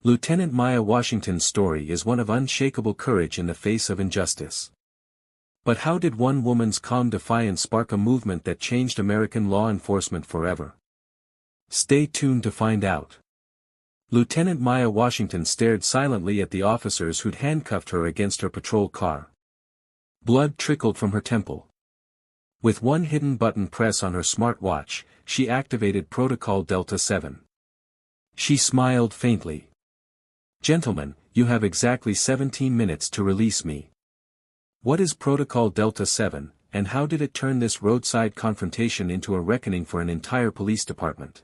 Lieutenant Maya Washington's story is one of unshakable courage in the face of injustice. But how did one woman's calm defiance spark a movement that changed American law enforcement forever? Stay tuned to find out. Lieutenant Maya Washington stared silently at the officers who'd handcuffed her against her patrol car. Blood trickled from her temple. With one hidden button press on her smartwatch, she activated Protocol Delta 7. She smiled faintly. "Gentlemen, you have exactly 17 minutes to release me." What is Protocol Delta 7, and how did it turn this roadside confrontation into a reckoning for an entire police department?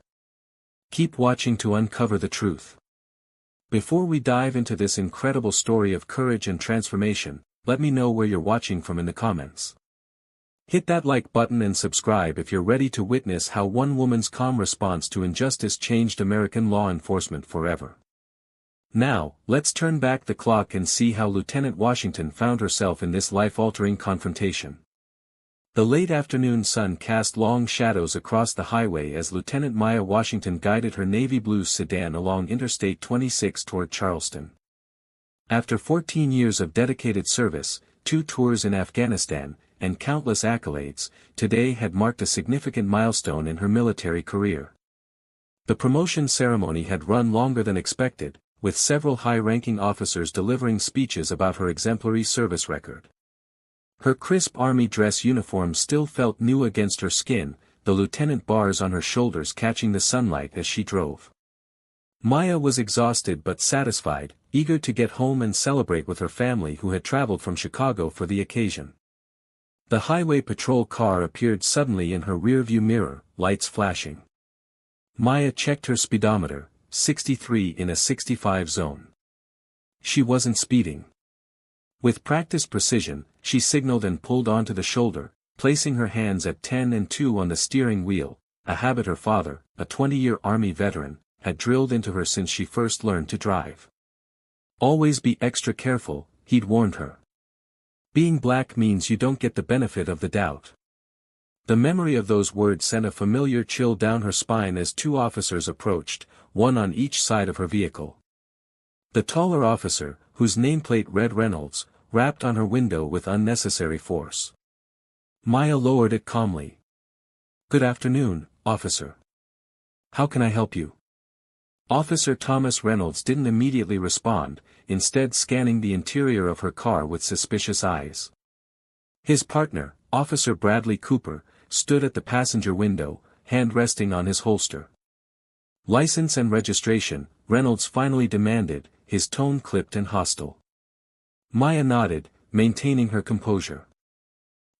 Keep watching to uncover the truth. Before we dive into this incredible story of courage and transformation, let me know where you're watching from in the comments. Hit that like button and subscribe if you're ready to witness how one woman's calm response to injustice changed American law enforcement forever. Now, let's turn back the clock and see how Lieutenant Washington found herself in this life-altering confrontation. The late afternoon sun cast long shadows across the highway as Lieutenant Maya Washington guided her navy blue sedan along Interstate 26 toward Charleston. After 14 years of dedicated service, 2 tours in Afghanistan, and countless accolades, today had marked a significant milestone in her military career. The promotion ceremony had run longer than expected, with several high-ranking officers delivering speeches about her exemplary service record. Her crisp army dress uniform still felt new against her skin, the lieutenant bars on her shoulders catching the sunlight as she drove. Maya was exhausted but satisfied, eager to get home and celebrate with her family who had traveled from Chicago for the occasion. The highway patrol car appeared suddenly in her rearview mirror, lights flashing. Maya checked her speedometer, 63 in a 65 zone. She wasn't speeding. With practiced precision, she signaled and pulled onto the shoulder, placing her hands at 10 and 2 on the steering wheel, a habit her father, a 20-year Army veteran, had drilled into her since she first learned to drive. "Always be extra careful," he'd warned her. "Being black means you don't get the benefit of the doubt." The memory of those words sent a familiar chill down her spine as 2 officers approached, one on each side of her vehicle. The taller officer, whose nameplate read Reynolds, rapped on her window with unnecessary force. Maya lowered it calmly. "Good afternoon, officer. How can I help you?" Officer Thomas Reynolds didn't immediately respond, instead scanning the interior of her car with suspicious eyes. His partner, Officer Bradley Cooper, stood at the passenger window, hand resting on his holster. "License and registration," Reynolds finally demanded, his tone clipped and hostile. Maya nodded, maintaining her composure.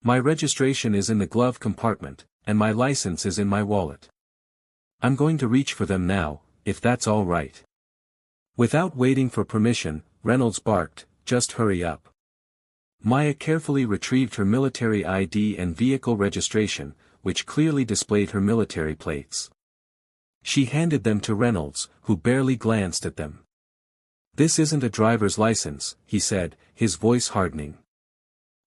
"My registration is in the glove compartment, and my license is in my wallet. I'm going to reach for them now, if that's all right." Without waiting for permission, Reynolds barked, "Just hurry up." Maya carefully retrieved her military ID and vehicle registration, which clearly displayed her military plates. She handed them to Reynolds, who barely glanced at them. "This isn't a driver's license," he said, his voice hardening.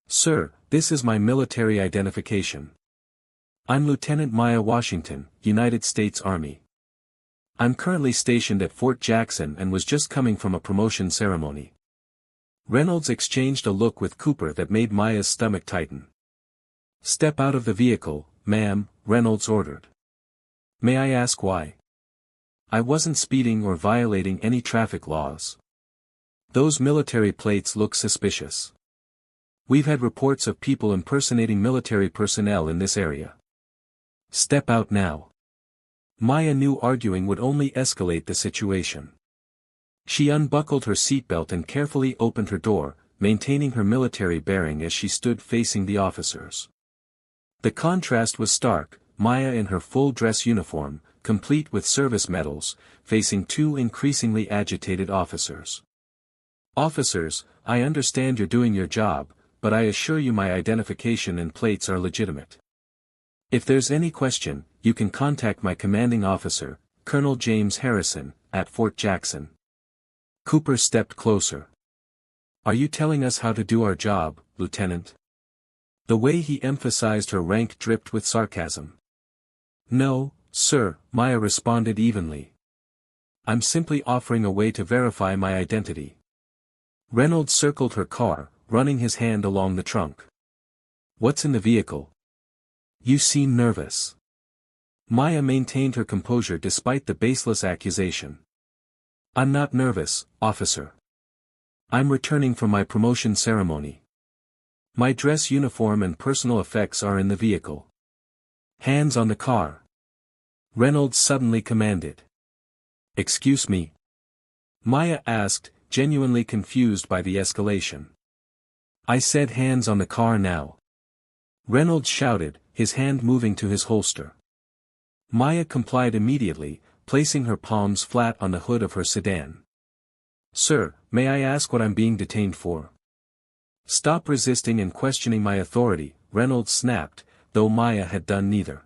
"Sir, this is my military identification. I'm Lieutenant Maya Washington, United States Army. I'm currently stationed at Fort Jackson and was just coming from a promotion ceremony." Reynolds exchanged a look with Cooper that made Maya's stomach tighten. "Step out of the vehicle, ma'am," Reynolds ordered. "May I ask why?" "I wasn't speeding or violating any traffic laws. Those military plates look suspicious. We've had reports of people impersonating military personnel in this area. Step out now." Maya knew arguing would only escalate the situation. She unbuckled her seatbelt and carefully opened her door, maintaining her military bearing as she stood facing the officers. The contrast was stark, Maya in her full dress uniform, complete with service medals, facing 2 increasingly agitated officers. "Officers, I understand you're doing your job, but I assure you my identification and plates are legitimate. If there's any question, you can contact my commanding officer, Colonel James Harrison, at Fort Jackson." Cooper stepped closer. "Are you telling us how to do our job, Lieutenant?" The way he emphasized her rank dripped with sarcasm. "No, sir," Maya responded evenly. I'm simply offering a way to verify my identity. Reynolds circled her car, running his hand along the trunk. What's in the vehicle? You seem nervous. Maya maintained her composure despite the baseless accusation. I'm not nervous, officer. I'm returning from my promotion ceremony. My dress uniform and personal effects are in the vehicle. Hands on the car. Reynolds suddenly commanded. Excuse me? Maya asked, genuinely confused by the escalation. I said hands on the car now. Reynolds shouted, his hand moving to his holster. Maya complied immediately, placing her palms flat on the hood of her sedan. Sir, may I ask what I'm being detained for? Stop resisting and questioning my authority, Reynolds snapped, though Maya had done neither.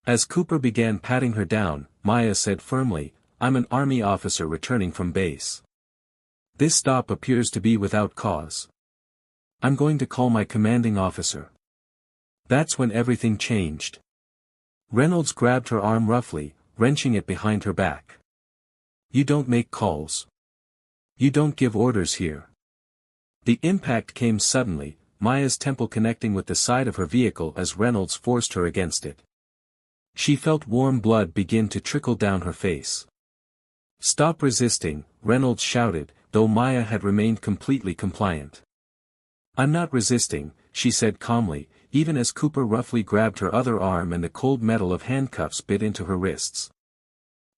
As Cooper began patting her down, Maya said firmly, I'm an army officer returning from base. This stop appears to be without cause. I'm going to call my commanding officer. That's when everything changed. Reynolds grabbed her arm roughly, wrenching it behind her back. You don't make calls. You don't give orders here. The impact came suddenly, Maya's temple connecting with the side of her vehicle as Reynolds forced her against it. She felt warm blood begin to trickle down her face. Stop resisting, Reynolds shouted, though Maya had remained completely compliant. I'm not resisting, she said calmly, even as Cooper roughly grabbed her other arm and the cold metal of handcuffs bit into her wrists.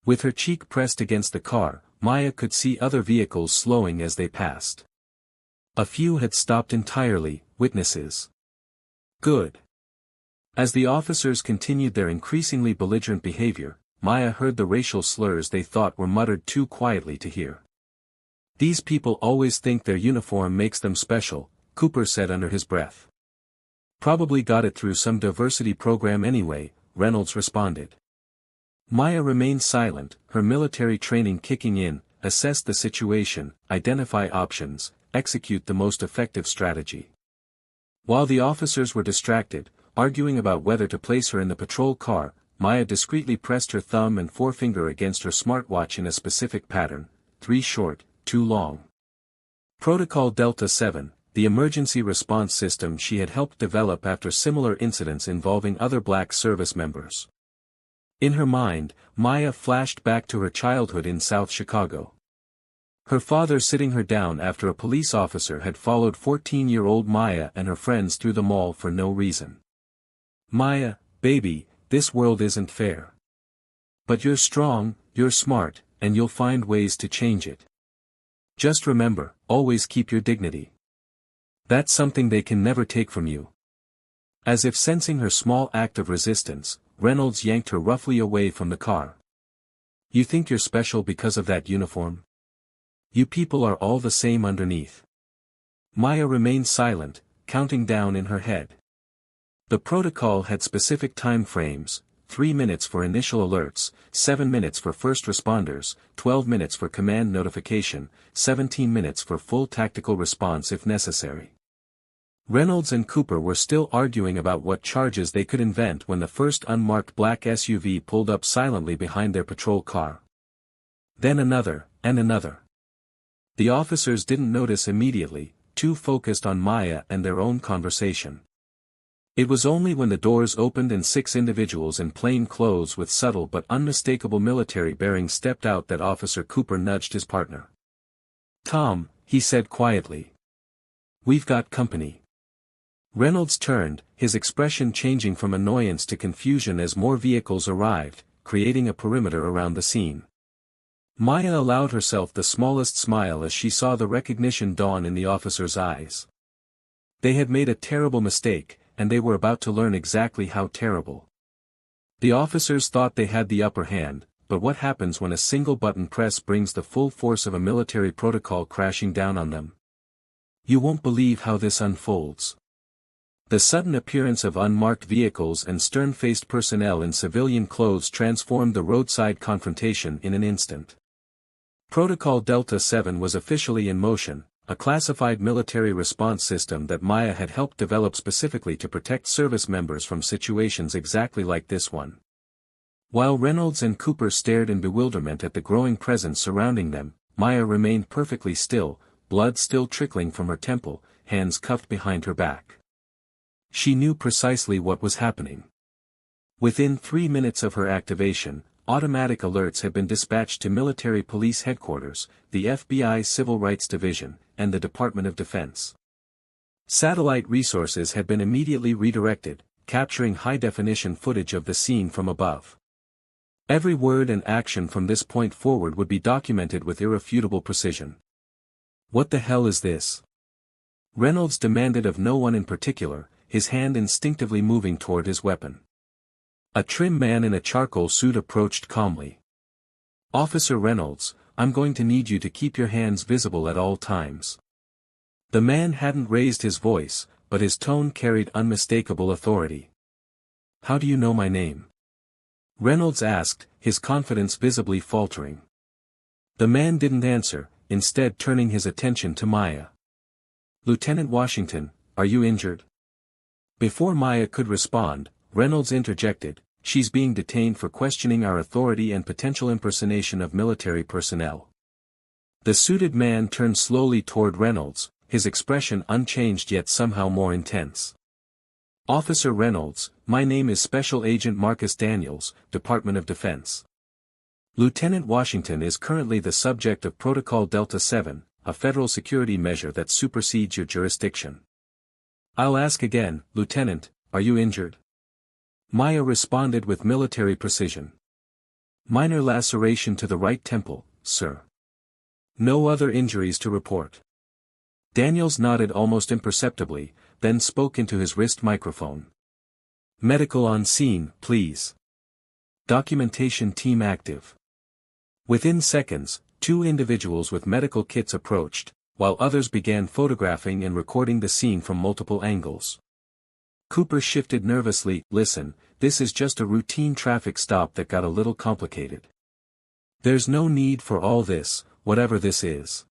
With her cheek pressed against the car, Maya could see other vehicles slowing as they passed. A few had stopped entirely, witnesses. Good. As the officers continued their increasingly belligerent behavior, Maya heard the racial slurs they thought were muttered too quietly to hear. These people always think their uniform makes them special, Cooper said under his breath. Probably got it through some diversity program anyway, Reynolds responded. Maya remained silent, her military training kicking in, assess the situation, identify options, execute the most effective strategy. While the officers were distracted, arguing about whether to place her in the patrol car, Maya discreetly pressed her thumb and forefinger against her smartwatch in a specific pattern, 3 short, 2 long. Protocol Delta 7, the emergency response system she had helped develop after similar incidents involving other black service members. In her mind, Maya flashed back to her childhood in South Chicago. Her father sitting her down after a police officer had followed 14-year-old Maya and her friends through the mall for no reason. Maya, baby, this world isn't fair. But you're strong, you're smart, and you'll find ways to change it. Just remember, always keep your dignity. That's something they can never take from you. As if sensing her small act of resistance, Reynolds yanked her roughly away from the car. You think you're special because of that uniform? You people are all the same underneath. Maya remained silent, counting down in her head. The protocol had specific time frames, 3 minutes for initial alerts, 7 minutes for first responders, 12 minutes for command notification, 17 minutes for full tactical response if necessary. Reynolds and Cooper were still arguing about what charges they could invent when the first unmarked black SUV pulled up silently behind their patrol car. Then another, and another. The officers didn't notice immediately, too focused on Maya and their own conversation. It was only when the doors opened and 6 individuals in plain clothes with subtle but unmistakable military bearings stepped out that Officer Cooper nudged his partner. Tom, he said quietly. We've got company. Reynolds turned, his expression changing from annoyance to confusion as more vehicles arrived, creating a perimeter around the scene. Maya allowed herself the smallest smile as she saw the recognition dawn in the officer's eyes. They had made a terrible mistake, and they were about to learn exactly how terrible. The officers thought they had the upper hand, but what happens when a single button press brings the full force of a military protocol crashing down on them? You won't believe how this unfolds. The sudden appearance of unmarked vehicles and stern-faced personnel in civilian clothes transformed the roadside confrontation in an instant. Protocol Delta 7 was officially in motion, a classified military response system that Maya had helped develop specifically to protect service members from situations exactly like this one. While Reynolds and Cooper stared in bewilderment at the growing presence surrounding them, Maya remained perfectly still, blood still trickling from her temple, hands cuffed behind her back. She knew precisely what was happening. Within 3 minutes of her activation, automatic alerts had been dispatched to military police headquarters, the FBI Civil Rights Division, and the Department of Defense. Satellite resources had been immediately redirected, capturing high-definition footage of the scene from above. Every word and action from this point forward would be documented with irrefutable precision. "What the hell is this?" Reynolds demanded of no one in particular, his hand instinctively moving toward his weapon. A trim man in a charcoal suit approached calmly. "Officer Reynolds, I'm going to need you to keep your hands visible at all times." The man hadn't raised his voice, but his tone carried unmistakable authority. "How do you know my name?" Reynolds asked, his confidence visibly faltering. The man didn't answer, instead turning his attention to Maya. "Lieutenant Washington, are you injured?" Before Maya could respond, Reynolds interjected, "She's being detained for questioning our authority and potential impersonation of military personnel." The suited man turned slowly toward Reynolds, his expression unchanged yet somehow more intense. "Officer Reynolds, my name is Special Agent Marcus Daniels, Department of Defense. Lieutenant Washington is currently the subject of Protocol Delta 7, a federal security measure that supersedes your jurisdiction." "I'll ask again, Lieutenant, are you injured?" Maya responded with military precision. "Minor laceration to the right temple, sir. No other injuries to report." Daniels nodded almost imperceptibly, then spoke into his wrist microphone. "Medical on scene, please. Documentation team active." Within seconds, 2 individuals with medical kits approached, while others began photographing and recording the scene from multiple angles. Cooper shifted nervously, "Listen, this is just a routine traffic stop that got a little complicated. There's no need for all this, whatever this is."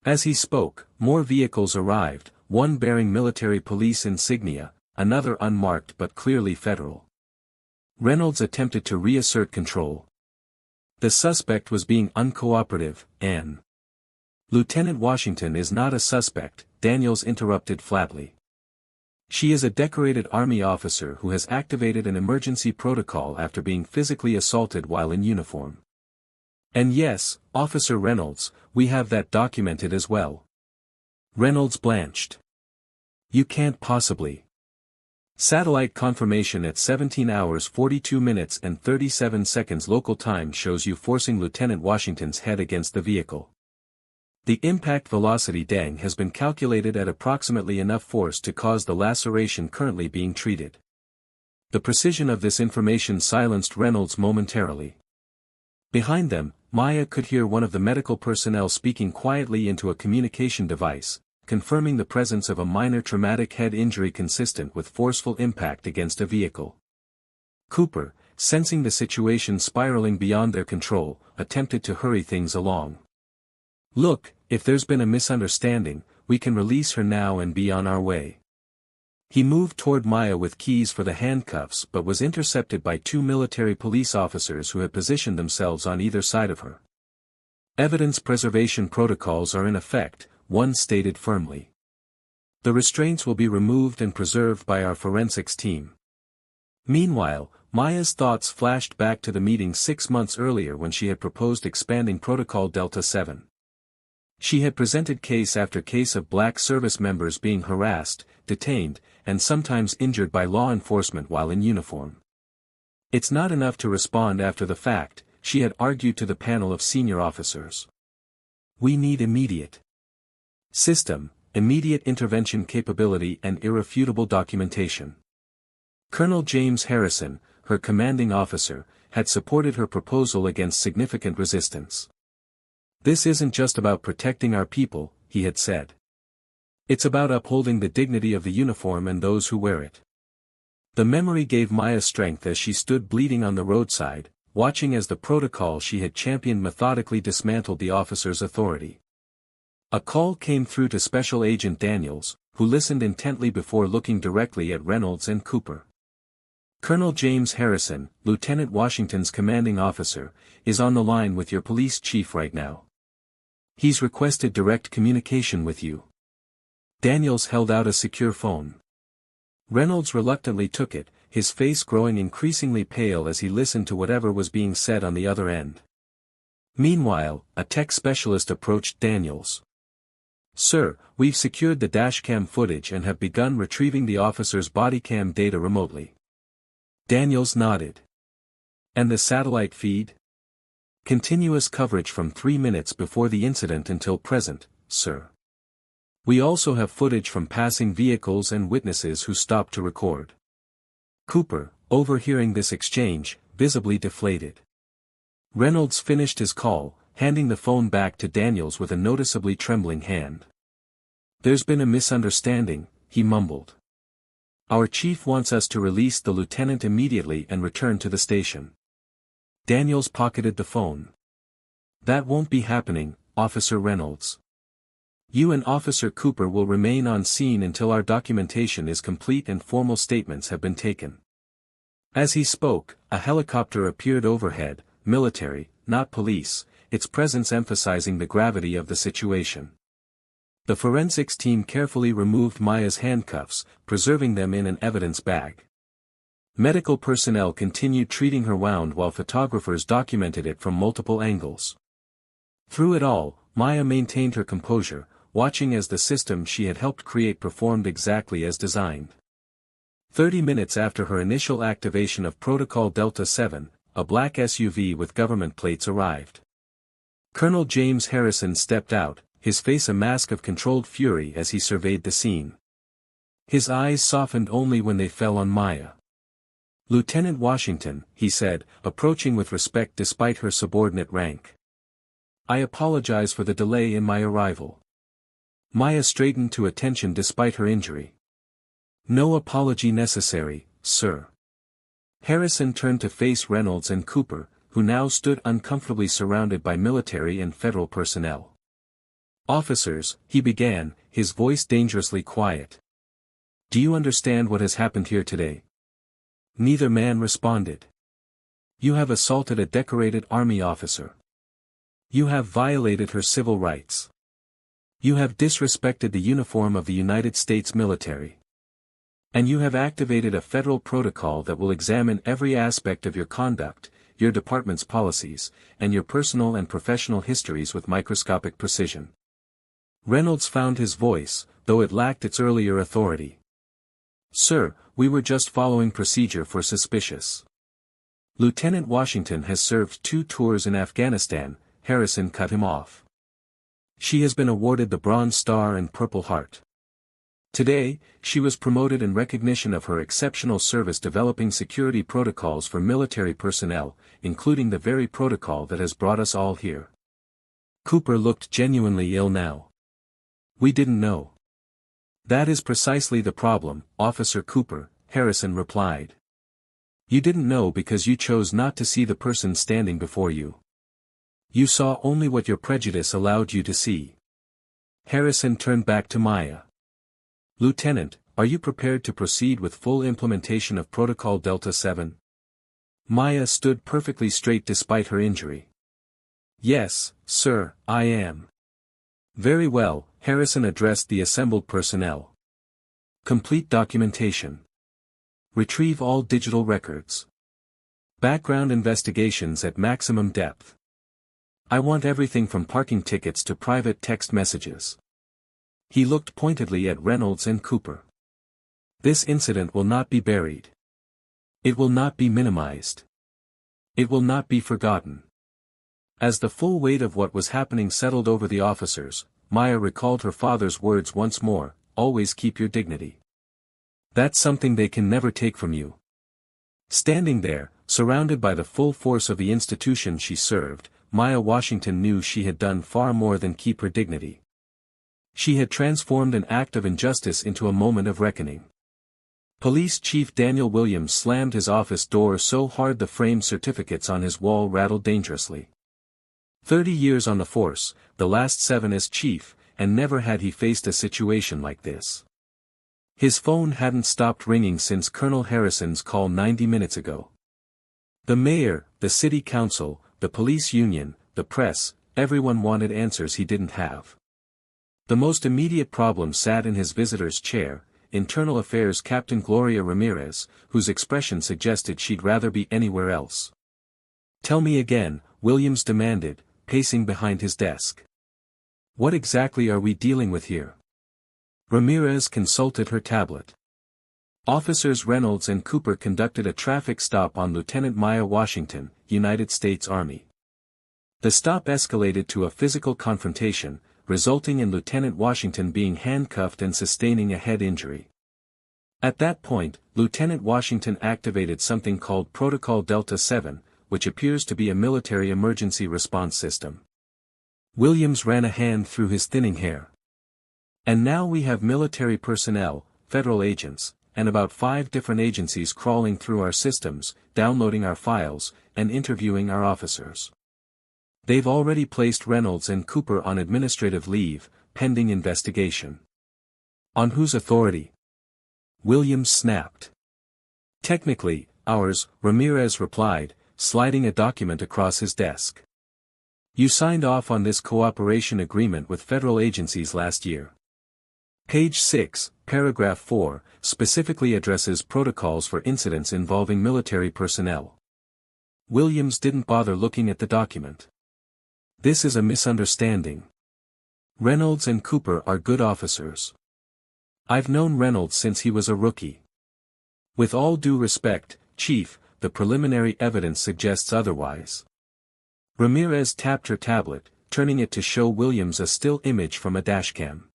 As he spoke, more vehicles arrived, one bearing military police insignia, another unmarked but clearly federal. Reynolds attempted to reassert control. The suspect was being uncooperative, and "Lieutenant Washington is not a suspect," Daniels interrupted flatly. "She is a decorated Army officer who has activated an emergency protocol after being physically assaulted while in uniform. And yes, Officer Reynolds, we have that documented as well." Reynolds blanched. "You can't possibly." "Satellite confirmation at 17 hours 42 minutes and 37 seconds local time shows you forcing Lieutenant Washington's head against the vehicle. The impact velocity dang has been calculated at approximately enough force to cause the laceration currently being treated." The precision of this information silenced Reynolds momentarily. Behind them, Maya could hear one of the medical personnel speaking quietly into a communication device, confirming the presence of a minor traumatic head injury consistent with forceful impact against a vehicle. Cooper, sensing the situation spiraling beyond their control, attempted to hurry things along. "Look, if there's been a misunderstanding, we can release her now and be on our way." He moved toward Maya with keys for the handcuffs but was intercepted by 2 military police officers who had positioned themselves on either side of her. "Evidence preservation protocols are in effect," one stated firmly. "The restraints will be removed and preserved by our forensics team." Meanwhile, Maya's thoughts flashed back to the meeting 6 months earlier when she had proposed expanding Protocol Delta 7. She had presented case after case of black service members being harassed, detained, and sometimes injured by law enforcement while in uniform. "It's not enough to respond after the fact," she had argued to the panel of senior officers. "We need immediate system, immediate intervention capability and irrefutable documentation." Colonel James Harrison, her commanding officer, had supported her proposal against significant resistance. "This isn't just about protecting our people," he had said. "It's about upholding the dignity of the uniform and those who wear it." The memory gave Maya strength as she stood bleeding on the roadside, watching as the protocol she had championed methodically dismantled the officer's authority. A call came through to Special Agent Daniels, who listened intently before looking directly at Reynolds and Cooper. Colonel James Harrison, Lieutenant Washington's commanding officer, is on the line with your police chief right now. He's requested direct communication with you. Daniels held out a secure phone. Reynolds reluctantly took it, his face growing increasingly pale as he listened to whatever was being said on the other end. Meanwhile, a tech specialist approached Daniels. "Sir, we've secured the dashcam footage and have begun retrieving the officer's bodycam data remotely." Daniels nodded. "And the satellite feed?" "Continuous coverage from 3 minutes before the incident until present, sir. We also have footage from passing vehicles and witnesses who stopped to record." Cooper, overhearing this exchange, visibly deflated. Reynolds finished his call, handing the phone back to Daniels with a noticeably trembling hand. "There's been a misunderstanding," he mumbled. "Our chief wants us to release the lieutenant immediately and return to the station." Daniels pocketed the phone. "That won't be happening, Officer Reynolds. You and Officer Cooper will remain on scene until our documentation is complete and formal statements have been taken." As he spoke, a helicopter appeared overhead, military, not police, its presence emphasizing the gravity of the situation. The forensics team carefully removed Maya's handcuffs, preserving them in an evidence bag. Medical personnel continued treating her wound while photographers documented it from multiple angles. Through it all, Maya maintained her composure, watching as the system she had helped create performed exactly as designed. 30 minutes after her initial activation of Protocol Delta 7, a black SUV with government plates arrived. Colonel James Harrison stepped out, his face a mask of controlled fury as he surveyed the scene. His eyes softened only when they fell on Maya. "Lieutenant Washington," he said, approaching with respect despite her subordinate rank. "I apologize for the delay in my arrival." Maya straightened to attention despite her injury. "No apology necessary, sir." Harrison turned to face Reynolds and Cooper, who now stood uncomfortably surrounded by military and federal personnel. "Officers," he began, his voice dangerously quiet. "Do you understand what has happened here today?" Neither man responded. "You have assaulted a decorated army officer. You have violated her civil rights. You have disrespected the uniform of the United States military. And you have activated a federal protocol that will examine every aspect of your conduct, your department's policies, and your personal and professional histories with microscopic precision." Reynolds found his voice, though it lacked its earlier authority. "Sir, we were just following procedure for suspicious." "Lieutenant Washington has served 2 tours in Afghanistan," Harrison cut him off. "She has been awarded the Bronze Star and Purple Heart. Today, she was promoted in recognition of her exceptional service developing security protocols for military personnel, including the very protocol that has brought us all here." Cooper looked genuinely ill now. "We didn't know." "That is precisely the problem, Officer Cooper," Harrison replied. "You didn't know because you chose not to see the person standing before you. You saw only what your prejudice allowed you to see." Harrison turned back to Maya. "Lieutenant, are you prepared to proceed with full implementation of Protocol Delta 7? Maya stood perfectly straight despite her injury. "Yes, sir, I am." "Very well," Harrison addressed the assembled personnel. "Complete documentation. Retrieve all digital records. Background investigations at maximum depth. I want everything from parking tickets to private text messages." He looked pointedly at Reynolds and Cooper. "This incident will not be buried. It will not be minimized. It will not be forgotten." As the full weight of what was happening settled over the officers, Maya recalled her father's words once more, "Always keep your dignity. That's something they can never take from you." Standing there, surrounded by the full force of the institution she served, Maya Washington knew she had done far more than keep her dignity. She had transformed an act of injustice into a moment of reckoning. Police Chief Daniel Williams slammed his office door so hard the framed certificates on his wall rattled dangerously. 30 years on the force, the last 7 as chief, and never had he faced a situation like this. His phone hadn't stopped ringing since Colonel Harrison's call 90 minutes ago. The mayor, the city council, the police union, the press, everyone wanted answers he didn't have. The most immediate problem sat in his visitor's chair, Internal Affairs Captain Gloria Ramirez, whose expression suggested she'd rather be anywhere else. "Tell me again," Williams demanded, pacing behind his desk. "What exactly are we dealing with here?" Ramirez consulted her tablet. Officers Reynolds and Cooper conducted a traffic stop on Lieutenant Maya Washington, United States Army. The stop escalated to a physical confrontation, resulting in Lieutenant Washington being handcuffed and sustaining a head injury. At that point, Lieutenant Washington activated something called Protocol Delta 7, which appears to be a military emergency response system. Williams ran a hand through his thinning hair. "And now we have military personnel, federal agents, and about 5 different agencies crawling through our systems, downloading our files, and interviewing our officers. They've already placed Reynolds and Cooper on administrative leave, pending investigation." "On whose authority?" Williams snapped. "Technically, ours," Ramirez replied, sliding a document across his desk. "You signed off on this cooperation agreement with federal agencies last year. Page 6, paragraph 4, specifically addresses protocols for incidents involving military personnel." Williams didn't bother looking at the document. "This is a misunderstanding. Reynolds and Cooper are good officers. I've known Reynolds since he was a rookie. With all due respect, Chief, the preliminary evidence suggests otherwise." Ramirez tapped her tablet, turning it to show Williams a still image from a dashcam.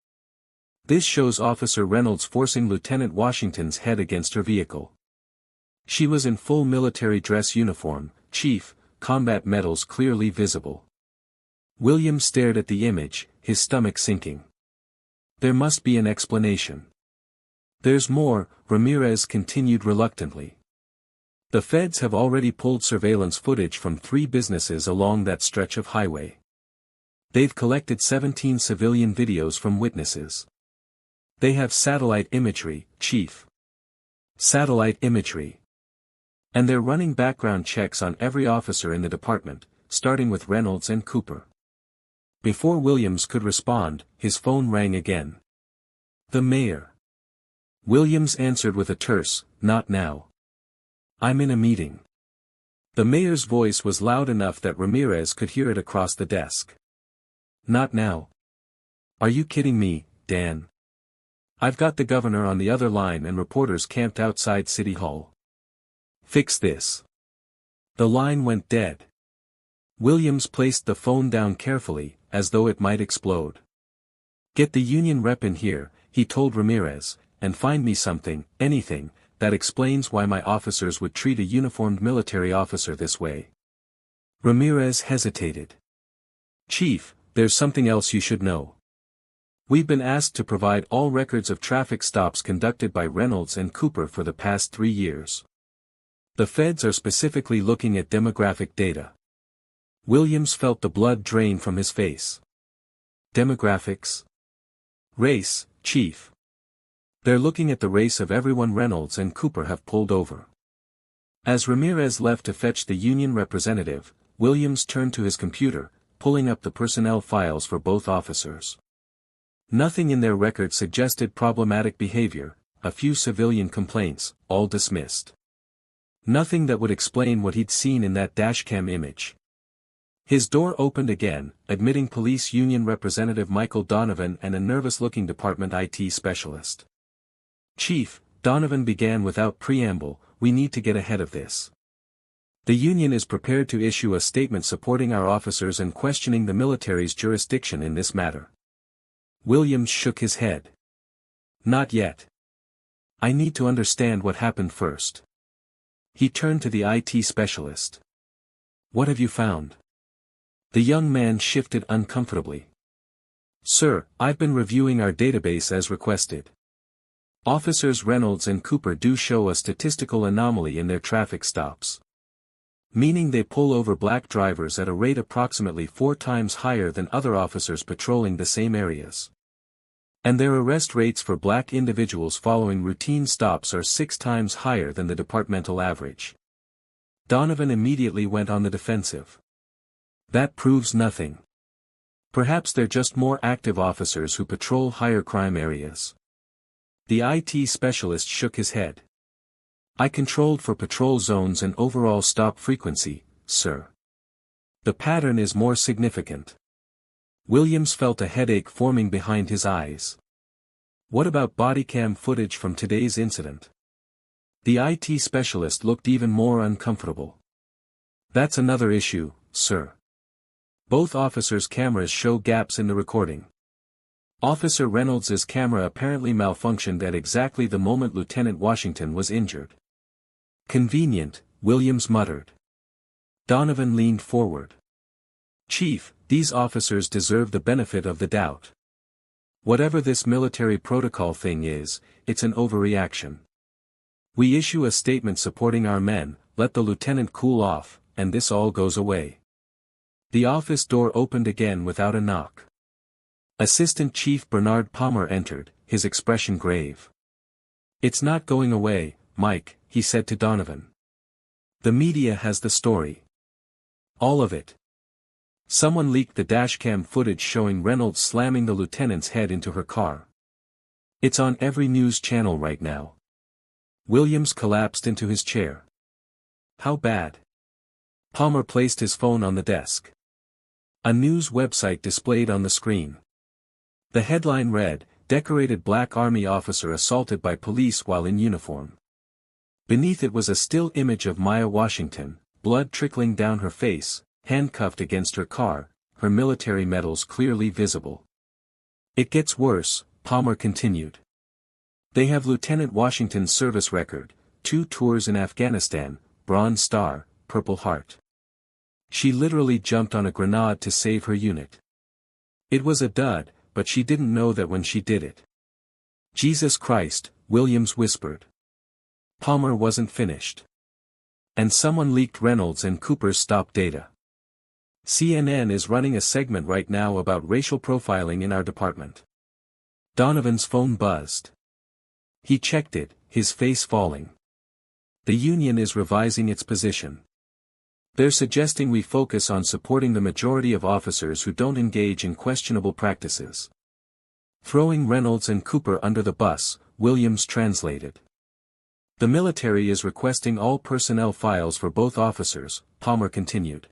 "This shows Officer Reynolds forcing Lieutenant Washington's head against her vehicle. She was in full military dress uniform, Chief, combat medals clearly visible." Williams stared at the image, his stomach sinking. "There must be an explanation." "There's more," Ramirez continued reluctantly. "The feds have already pulled surveillance footage from 3 businesses along that stretch of highway. They've collected 17 civilian videos from witnesses. They have satellite imagery, Chief. Satellite imagery. And they're running background checks on every officer in the department, starting with Reynolds and Cooper." Before Williams could respond, his phone rang again. "The mayor." Williams answered with a terse, "Not now. I'm in a meeting." The mayor's voice was loud enough that Ramirez could hear it across the desk. "Not now. Are you kidding me, Dan? I've got the governor on the other line and reporters camped outside City Hall. Fix this." The line went dead. Williams placed the phone down carefully, as though it might explode. "Get the union rep in here," he told Ramirez, "and find me something, anything, that explains why my officers would treat a uniformed military officer this way." Ramirez hesitated. "Chief, there's something else you should know. We've been asked to provide all records of traffic stops conducted by Reynolds and Cooper for the past 3 years. The feds are specifically looking at demographic data." Williams felt the blood drain from his face. "Demographics? Race, Chief. They're looking at the race of everyone Reynolds and Cooper have pulled over." As Ramirez left to fetch the union representative, Williams turned to his computer, pulling up the personnel files for both officers. Nothing in their record suggested problematic behavior, a few civilian complaints, all dismissed. Nothing that would explain what he'd seen in that dashcam image. His door opened again, admitting Police Union Representative Michael Donovan and a nervous-looking department IT specialist. "Chief," Donovan began without preamble, "we need to get ahead of this. The union is prepared to issue a statement supporting our officers and questioning the military's jurisdiction in this matter." Williams shook his head. "Not yet. I need to understand what happened first." He turned to the IT specialist. "What have you found?" The young man shifted uncomfortably. "Sir, I've been reviewing our database as requested. Officers Reynolds and Cooper do show a statistical anomaly in their traffic stops. Meaning they pull over black drivers at a rate approximately 4 times higher than other officers patrolling the same areas. And their arrest rates for black individuals following routine stops are 6 times higher than the departmental average. Donovan immediately went on the defensive. That proves nothing. Perhaps they're just more active officers who patrol higher crime areas. The IT specialist shook his head. I controlled for patrol zones and overall stop frequency, sir. The pattern is more significant. Williams felt a headache forming behind his eyes. What about bodycam footage from today's incident? The IT specialist looked even more uncomfortable. That's another issue, sir. Both officers' cameras show gaps in the recording. Officer Reynolds's camera apparently malfunctioned at exactly the moment Lieutenant Washington was injured. Convenient, Williams muttered. Donovan leaned forward. Chief, these officers deserve the benefit of the doubt. Whatever this military protocol thing is, it's an overreaction. We issue a statement supporting our men, let the lieutenant cool off, and this all goes away. The office door opened again without a knock. Assistant Chief Bernard Palmer entered, his expression grave. It's not going away, Mike, he said to Donovan. The media has the story. All of it. Someone leaked the dashcam footage showing Reynolds slamming the lieutenant's head into her car. It's on every news channel right now. Williams collapsed into his chair. How bad? Palmer placed his phone on the desk. A news website displayed on the screen. The headline read, Decorated Black Army Officer Assaulted by Police While in Uniform. Beneath it was a still image of Maya Washington, blood trickling down her face, handcuffed against her car, her military medals clearly visible. It gets worse, Palmer continued. They have Lieutenant Washington's service record, 2 tours in Afghanistan, Bronze Star, Purple Heart. She literally jumped on a grenade to save her unit. It was a dud, but she didn't know that when she did it. Jesus Christ, Williams whispered. Palmer wasn't finished. And someone leaked Reynolds and Cooper's stop data. CNN is running a segment right now about racial profiling in our department. Donovan's phone buzzed. He checked it, his face falling. The union is revising its position. They're suggesting we focus on supporting the majority of officers who don't engage in questionable practices. Throwing Reynolds and Cooper under the bus, Williams translated. The military is requesting all personnel files for both officers, Palmer continued.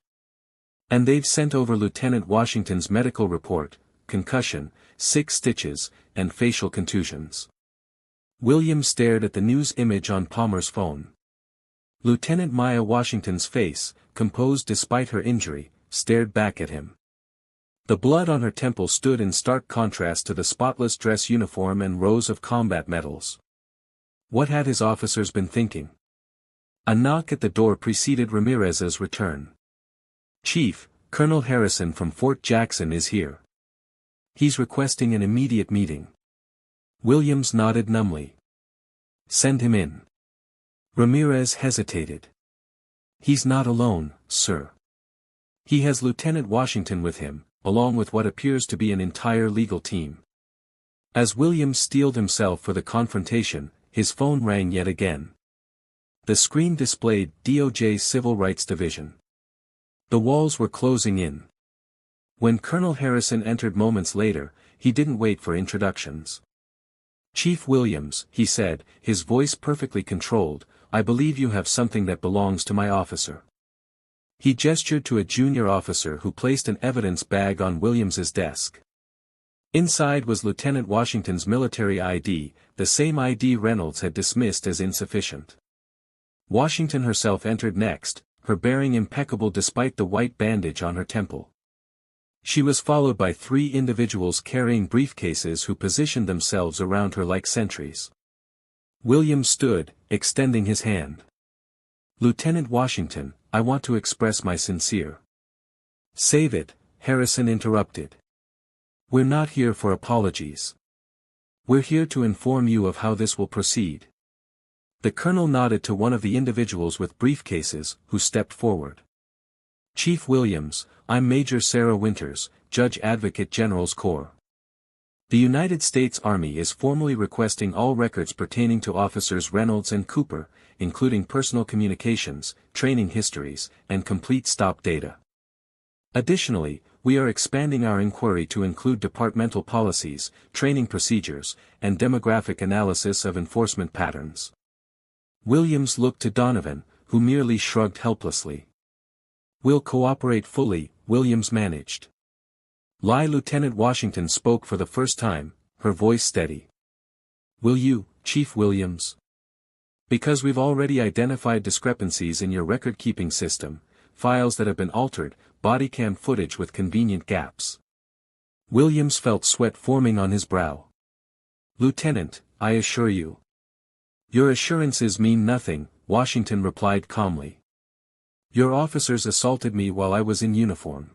And they've sent over Lieutenant Washington's medical report, concussion, 6 stitches, and facial contusions. Williams stared at the news image on Palmer's phone. Lieutenant Maya Washington's face, composed despite her injury, stared back at him. The blood on her temple stood in stark contrast to the spotless dress uniform and rows of combat medals. What had his officers been thinking? A knock at the door preceded Ramirez's return. Chief, Colonel Harrison from Fort Jackson is here. He's requesting an immediate meeting. Williams nodded numbly. Send him in. Ramirez hesitated. He's not alone, sir. He has Lieutenant Washington with him, along with what appears to be an entire legal team. As Williams steeled himself for the confrontation, his phone rang yet again. The screen displayed DOJ Civil Rights Division. The walls were closing in. When Colonel Harrison entered moments later, he didn't wait for introductions. Chief Williams, he said, his voice perfectly controlled, I believe you have something that belongs to my officer. He gestured to a junior officer who placed an evidence bag on Williams's desk. Inside was Lieutenant Washington's military ID, the same ID Reynolds had dismissed as insufficient. Washington herself entered next, her bearing impeccable despite the white bandage on her temple. She was followed by 3 individuals carrying briefcases who positioned themselves around her like sentries. Williams stood, extending his hand. Lieutenant Washington, I want to express my sincere. Save it, Harrison interrupted. We're not here for apologies. We're here to inform you of how this will proceed. The colonel nodded to one of the individuals with briefcases, who stepped forward. Chief Williams, I'm Major Sarah Winters, Judge Advocate General's Corps. The United States Army is formally requesting all records pertaining to Officers Reynolds and Cooper, including personal communications, training histories, and complete stop data. Additionally, we are expanding our inquiry to include departmental policies, training procedures, and demographic analysis of enforcement patterns. Williams looked to Donovan, who merely shrugged helplessly. "We'll cooperate fully," Williams managed. Lieutenant Washington spoke for the first time, her voice steady. "Will you, Chief Williams? Because we've already identified discrepancies in your record-keeping system, files that have been altered, body cam footage with convenient gaps." Williams felt sweat forming on his brow. "Lieutenant, I assure you." "Your assurances mean nothing," Washington replied calmly. "Your officers assaulted me while I was in uniform.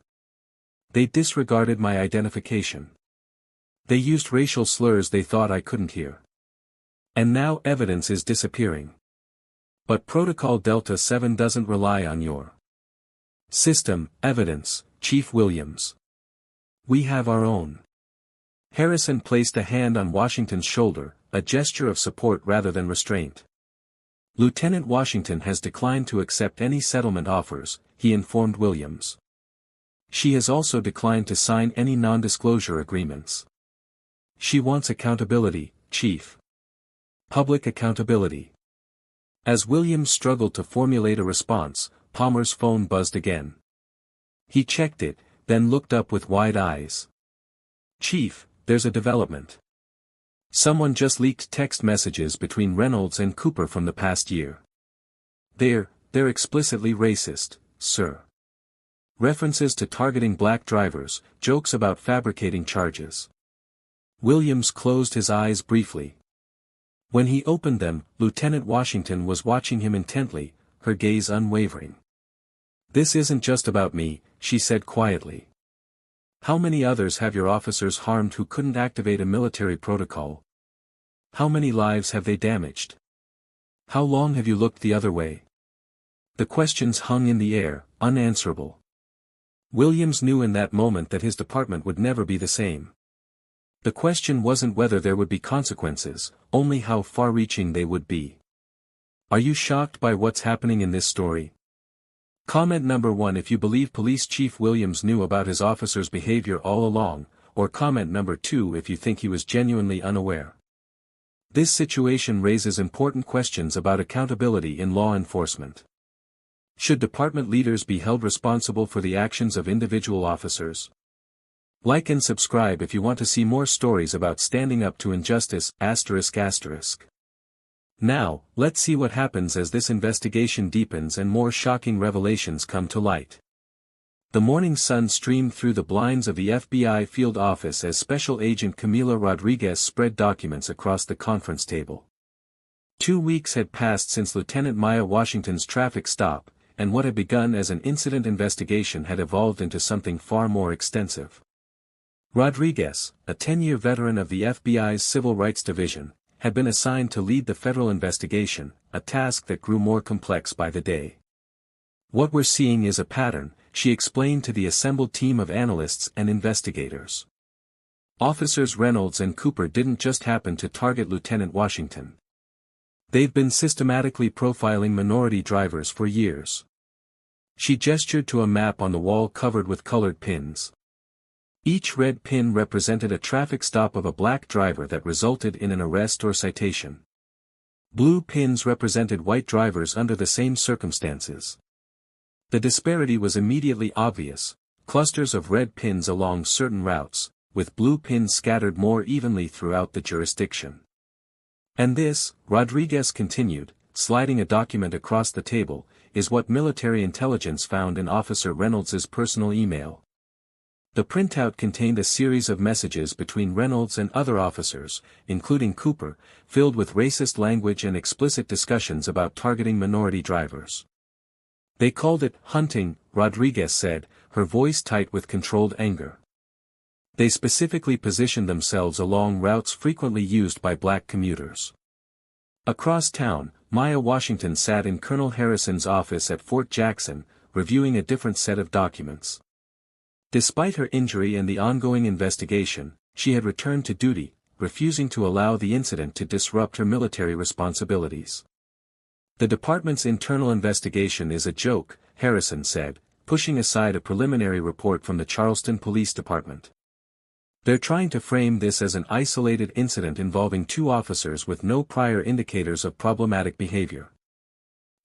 They disregarded my identification. They used racial slurs they thought I couldn't hear. And now evidence is disappearing. But Protocol Delta 7 doesn't rely on your system, evidence, Chief Williams. We have our own." Harrison placed a hand on Washington's shoulder, a gesture of support rather than restraint. "Lieutenant Washington has declined to accept any settlement offers," he informed Williams. "She has also declined to sign any non-disclosure agreements. She wants accountability, Chief. Public accountability." As Williams struggled to formulate a response, Palmer's phone buzzed again. He checked it, then looked up with wide eyes. "Chief, there's a development. Someone just leaked text messages between Reynolds and Cooper from the past year. They're explicitly racist, sir. References to targeting black drivers, jokes about fabricating charges." Williams closed his eyes briefly. When he opened them, Lieutenant Washington was watching him intently, her gaze unwavering. "This isn't just about me," she said quietly. "How many others have your officers harmed who couldn't activate a military protocol? How many lives have they damaged? How long have you looked the other way?" The questions hung in the air, unanswerable. Williams knew in that moment that his department would never be the same. The question wasn't whether there would be consequences, only how far-reaching they would be. "Are you shocked by what's happening in this story?" Comment number 1 if you believe Police Chief Williams knew about his officer's behavior all along, or comment number 2 if you think he was genuinely unaware. This situation raises important questions about accountability in law enforcement. Should department leaders be held responsible for the actions of individual officers? Like and subscribe if you want to see more stories about standing up to injustice, ***. Now, let's see what happens as this investigation deepens and more shocking revelations come to light. The morning sun streamed through the blinds of the FBI field office as Special Agent Camila Rodriguez spread documents across the conference table. 2 weeks had passed since Lieutenant Maya Washington's traffic stop, and what had begun as an incident investigation had evolved into something far more extensive. Rodriguez, a 10-year veteran of the FBI's Civil Rights Division, had been assigned to lead the federal investigation, a task that grew more complex by the day. "What we're seeing is a pattern," she explained to the assembled team of analysts and investigators. "Officers Reynolds and Cooper didn't just happen to target Lieutenant Washington. They've been systematically profiling minority drivers for years." She gestured to a map on the wall covered with colored pins. Each red pin represented a traffic stop of a black driver that resulted in an arrest or citation. Blue pins represented white drivers under the same circumstances. The disparity was immediately obvious: clusters of red pins along certain routes, with blue pins scattered more evenly throughout the jurisdiction. "And this," Rodriguez continued, sliding a document across the table, "is what military intelligence found in Officer Reynolds's personal email." The printout contained a series of messages between Reynolds and other officers, including Cooper, filled with racist language and explicit discussions about targeting minority drivers. "They called it hunting," Rodriguez said, her voice tight with controlled anger. "They specifically positioned themselves along routes frequently used by black commuters." Across town, Maya Washington sat in Colonel Harrison's office at Fort Jackson, reviewing a different set of documents. Despite her injury and the ongoing investigation, She had returned to duty, refusing to allow the incident to disrupt her military responsibilities. "The department's internal investigation is a joke," Harrison said, pushing aside a preliminary report from the Charleston Police Department. "They're trying to frame this as an isolated incident involving two officers with no prior indicators of problematic behavior."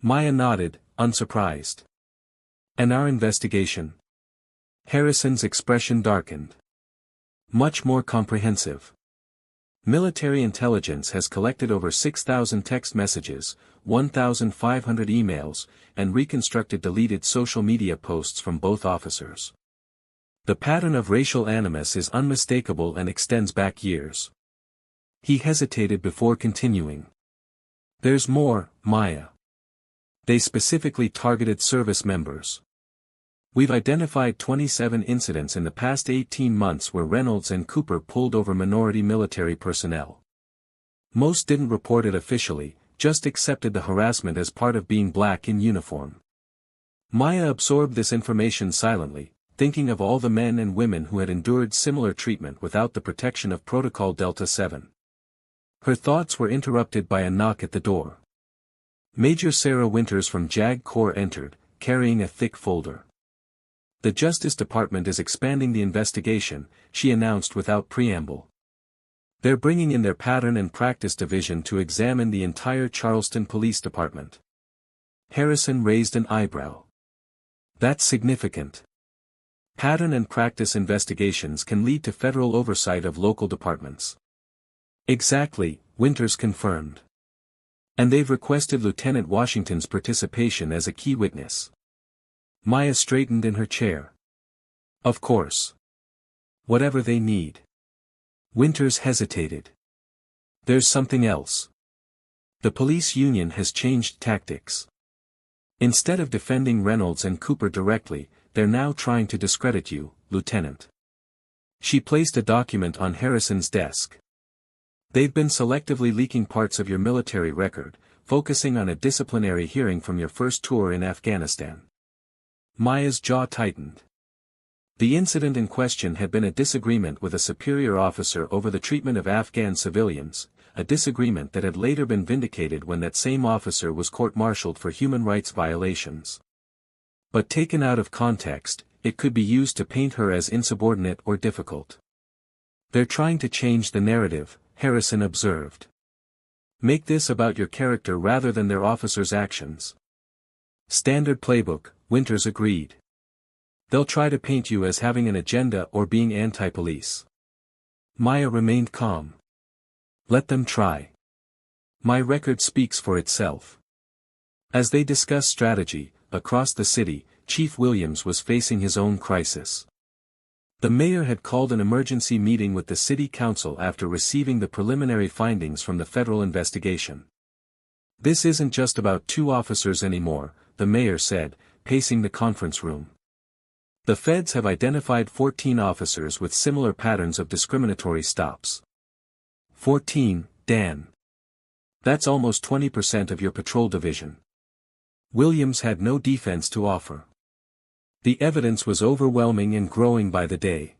Maya nodded, unsurprised. "And our investigation?" Harrison's expression darkened. "Much more comprehensive. Military intelligence has collected over 6,000 text messages, 1,500 emails, and reconstructed deleted social media posts from both officers. The pattern of racial animus is unmistakable and extends back years." He hesitated before continuing. "There's more, Maya. They specifically targeted service members. We've identified 27 incidents in the past 18 months where Reynolds and Cooper pulled over minority military personnel. Most didn't report it officially, just accepted the harassment as part of being black in uniform." Maya absorbed this information silently, thinking of all the men and women who had endured similar treatment without the protection of Protocol Delta 7. Her thoughts were interrupted by a knock at the door. Major Sarah Winters from JAG Corps entered, carrying a thick folder. "The Justice Department is expanding the investigation," she announced without preamble. "They're bringing in their Pattern and Practice Division to examine the entire Charleston Police Department." Harrison raised an eyebrow. "That's significant. Pattern and practice investigations can lead to federal oversight of local departments." "Exactly," Winters confirmed. "And they've requested Lieutenant Washington's participation as a key witness." Maya straightened in her chair. "Of course. Whatever they need." Winters hesitated. "There's something else. The police union has changed tactics. Instead of defending Reynolds and Cooper directly, they're now trying to discredit you, Lieutenant." She placed a document on Harrison's desk. "They've been selectively leaking parts of your military record, focusing on a disciplinary hearing from your first tour in Afghanistan." Maya's jaw tightened. The incident in question had been a disagreement with a superior officer over the treatment of Afghan civilians, a disagreement that had later been vindicated when that same officer was court-martialed for human rights violations. But taken out of context, it could be used to paint her as insubordinate or difficult. "They're trying to change the narrative," Harrison observed. "Make this about your character rather than their officers' actions." "Standard playbook," Winters agreed. "They'll try to paint you as having an agenda or being anti-police." Maya remained calm. "Let them try. My record speaks for itself." As they discussed strategy, across the city, Chief Williams was facing his own crisis. The mayor had called an emergency meeting with the city council after receiving the preliminary findings from the federal investigation. "This isn't just about two officers anymore," the mayor said, pacing the conference room. "The feds have identified 14 officers with similar patterns of discriminatory stops." 14, Dan. "That's almost 20% of your patrol division." Williams had no defense to offer. The evidence was overwhelming and growing by the day.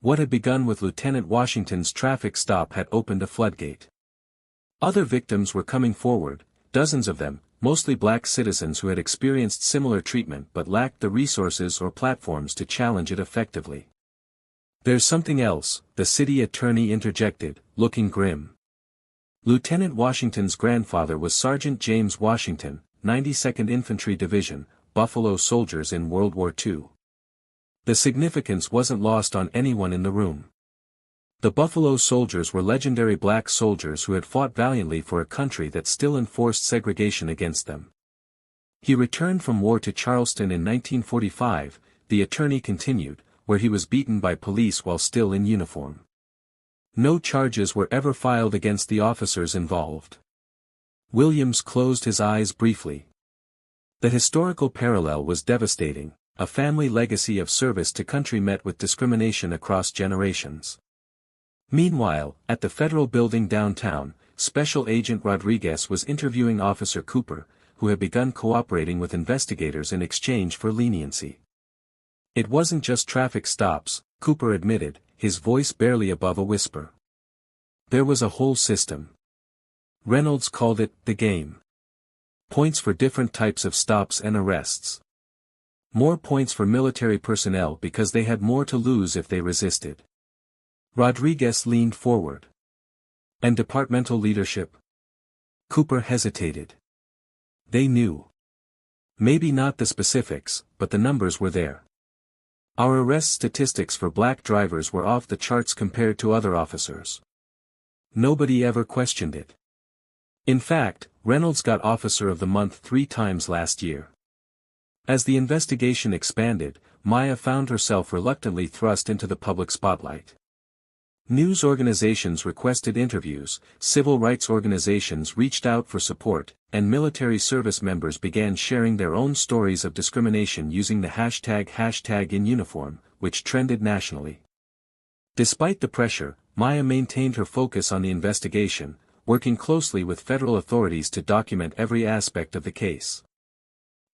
What had begun with Lieutenant Washington's traffic stop had opened a floodgate. Other victims were coming forward, dozens of them, mostly black citizens who had experienced similar treatment but lacked the resources or platforms to challenge it effectively. "There's something else," the city attorney interjected, looking grim. Lieutenant Washington's grandfather was Sergeant James Washington, 92nd Infantry Division, Buffalo Soldiers in World War II. The significance wasn't lost on anyone in the room. The Buffalo Soldiers were legendary black soldiers who had fought valiantly for a country that still enforced segregation against them. "He returned from war to Charleston in 1945, the attorney continued, where he was beaten by police while still in uniform. No charges were ever filed against the officers involved." Williams closed his eyes briefly. The historical parallel was devastating, a family legacy of service to country met with discrimination across generations. Meanwhile, at the federal building downtown, Special Agent Rodriguez was interviewing Officer Cooper, who had begun cooperating with investigators in exchange for leniency. "It wasn't just traffic stops," Cooper admitted, his voice barely above a whisper. There was a whole system. Reynolds called it the game. Points for different types of stops and arrests. More points for military personnel because they had more to lose if they resisted. Rodriguez leaned forward. And departmental leadership? Cooper hesitated. They knew. Maybe not the specifics, but the numbers were there. Our arrest statistics for black drivers were off the charts compared to other officers. Nobody ever questioned it. In fact, Reynolds got Officer of the Month 3 times last year. As the investigation expanded, Maya found herself reluctantly thrust into the public spotlight. News organizations requested interviews, civil rights organizations reached out for support, and military service members began sharing their own stories of discrimination using the hashtag in uniform, which trended nationally. Despite the pressure, Maya maintained her focus on the investigation, working closely with federal authorities to document every aspect of the case.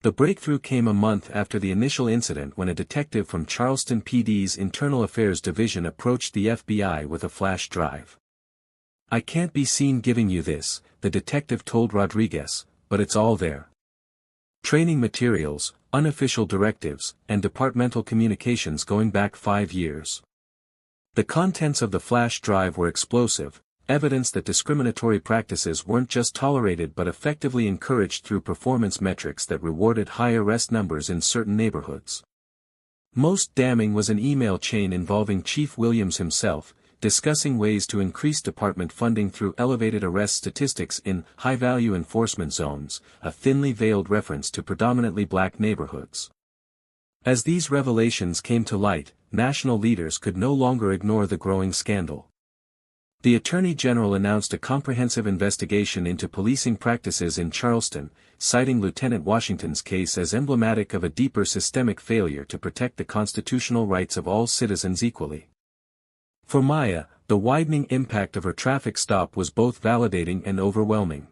The breakthrough came a month after the initial incident when a detective from Charleston PD's Internal Affairs Division approached the FBI with a flash drive. "I can't be seen giving you this," the detective told Rodriguez, "but it's all there. Training materials, unofficial directives, and departmental communications going back 5 years." The contents of the flash drive were explosive, evidence that discriminatory practices weren't just tolerated but effectively encouraged through performance metrics that rewarded high arrest numbers in certain neighborhoods. Most damning was an email chain involving Chief Williams himself, discussing ways to increase department funding through elevated arrest statistics in high-value enforcement zones, a thinly veiled reference to predominantly black neighborhoods. As these revelations came to light, national leaders could no longer ignore the growing scandal. The Attorney General announced a comprehensive investigation into policing practices in Charleston, citing Lieutenant Washington's case as emblematic of a deeper systemic failure to protect the constitutional rights of all citizens equally. For Maya, the widening impact of her traffic stop was both validating and overwhelming.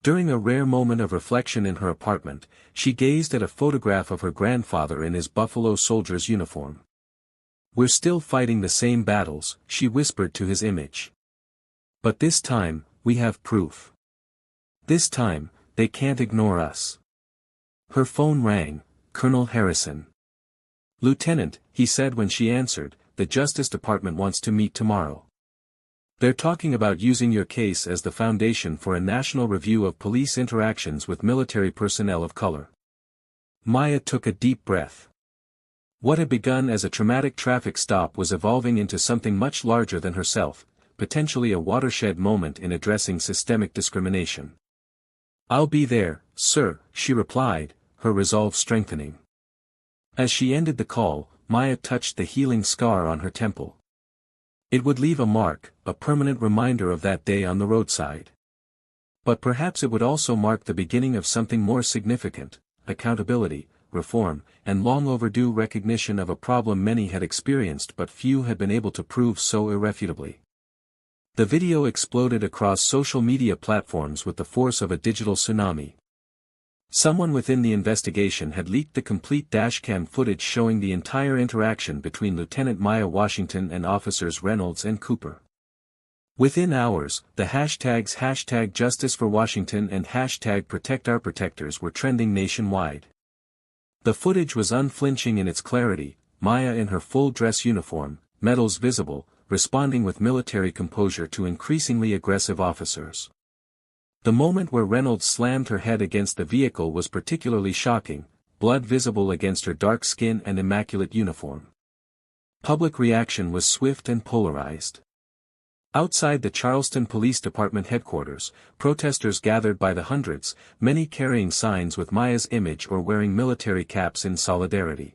During a rare moment of reflection in her apartment, she gazed at a photograph of her grandfather in his Buffalo Soldier's uniform. "We're still fighting the same battles," she whispered to his image. "But this time, we have proof. This time, they can't ignore us." Her phone rang. Colonel Harrison. "Lieutenant," he said when she answered, "the Justice Department wants to meet tomorrow. They're talking about using your case as the foundation for a national review of police interactions with military personnel of color." Maya took a deep breath. What had begun as a traumatic traffic stop was evolving into something much larger than herself, potentially a watershed moment in addressing systemic discrimination. "I'll be there, sir," she replied, her resolve strengthening. As she ended the call, Maya touched the healing scar on her temple. It would leave a mark, a permanent reminder of that day on the roadside. But perhaps it would also mark the beginning of something more significant: accountability, reform, and long overdue recognition of a problem many had experienced but few had been able to prove so irrefutably. The video exploded across social media platforms with the force of a digital tsunami. Someone within the investigation had leaked the complete dashcam footage showing the entire interaction between Lieutenant Maya Washington and Officers Reynolds and Cooper. Within hours, the hashtags #JusticeForWashington and #ProtectOurProtectors were trending nationwide. The footage was unflinching in its clarity, Maya in her full dress uniform, medals visible, responding with military composure to increasingly aggressive officers. The moment where Reynolds slammed her head against the vehicle was particularly shocking, blood visible against her dark skin and immaculate uniform. Public reaction was swift and polarized. Outside the Charleston Police Department headquarters, protesters gathered by the hundreds, many carrying signs with Maya's image or wearing military caps in solidarity.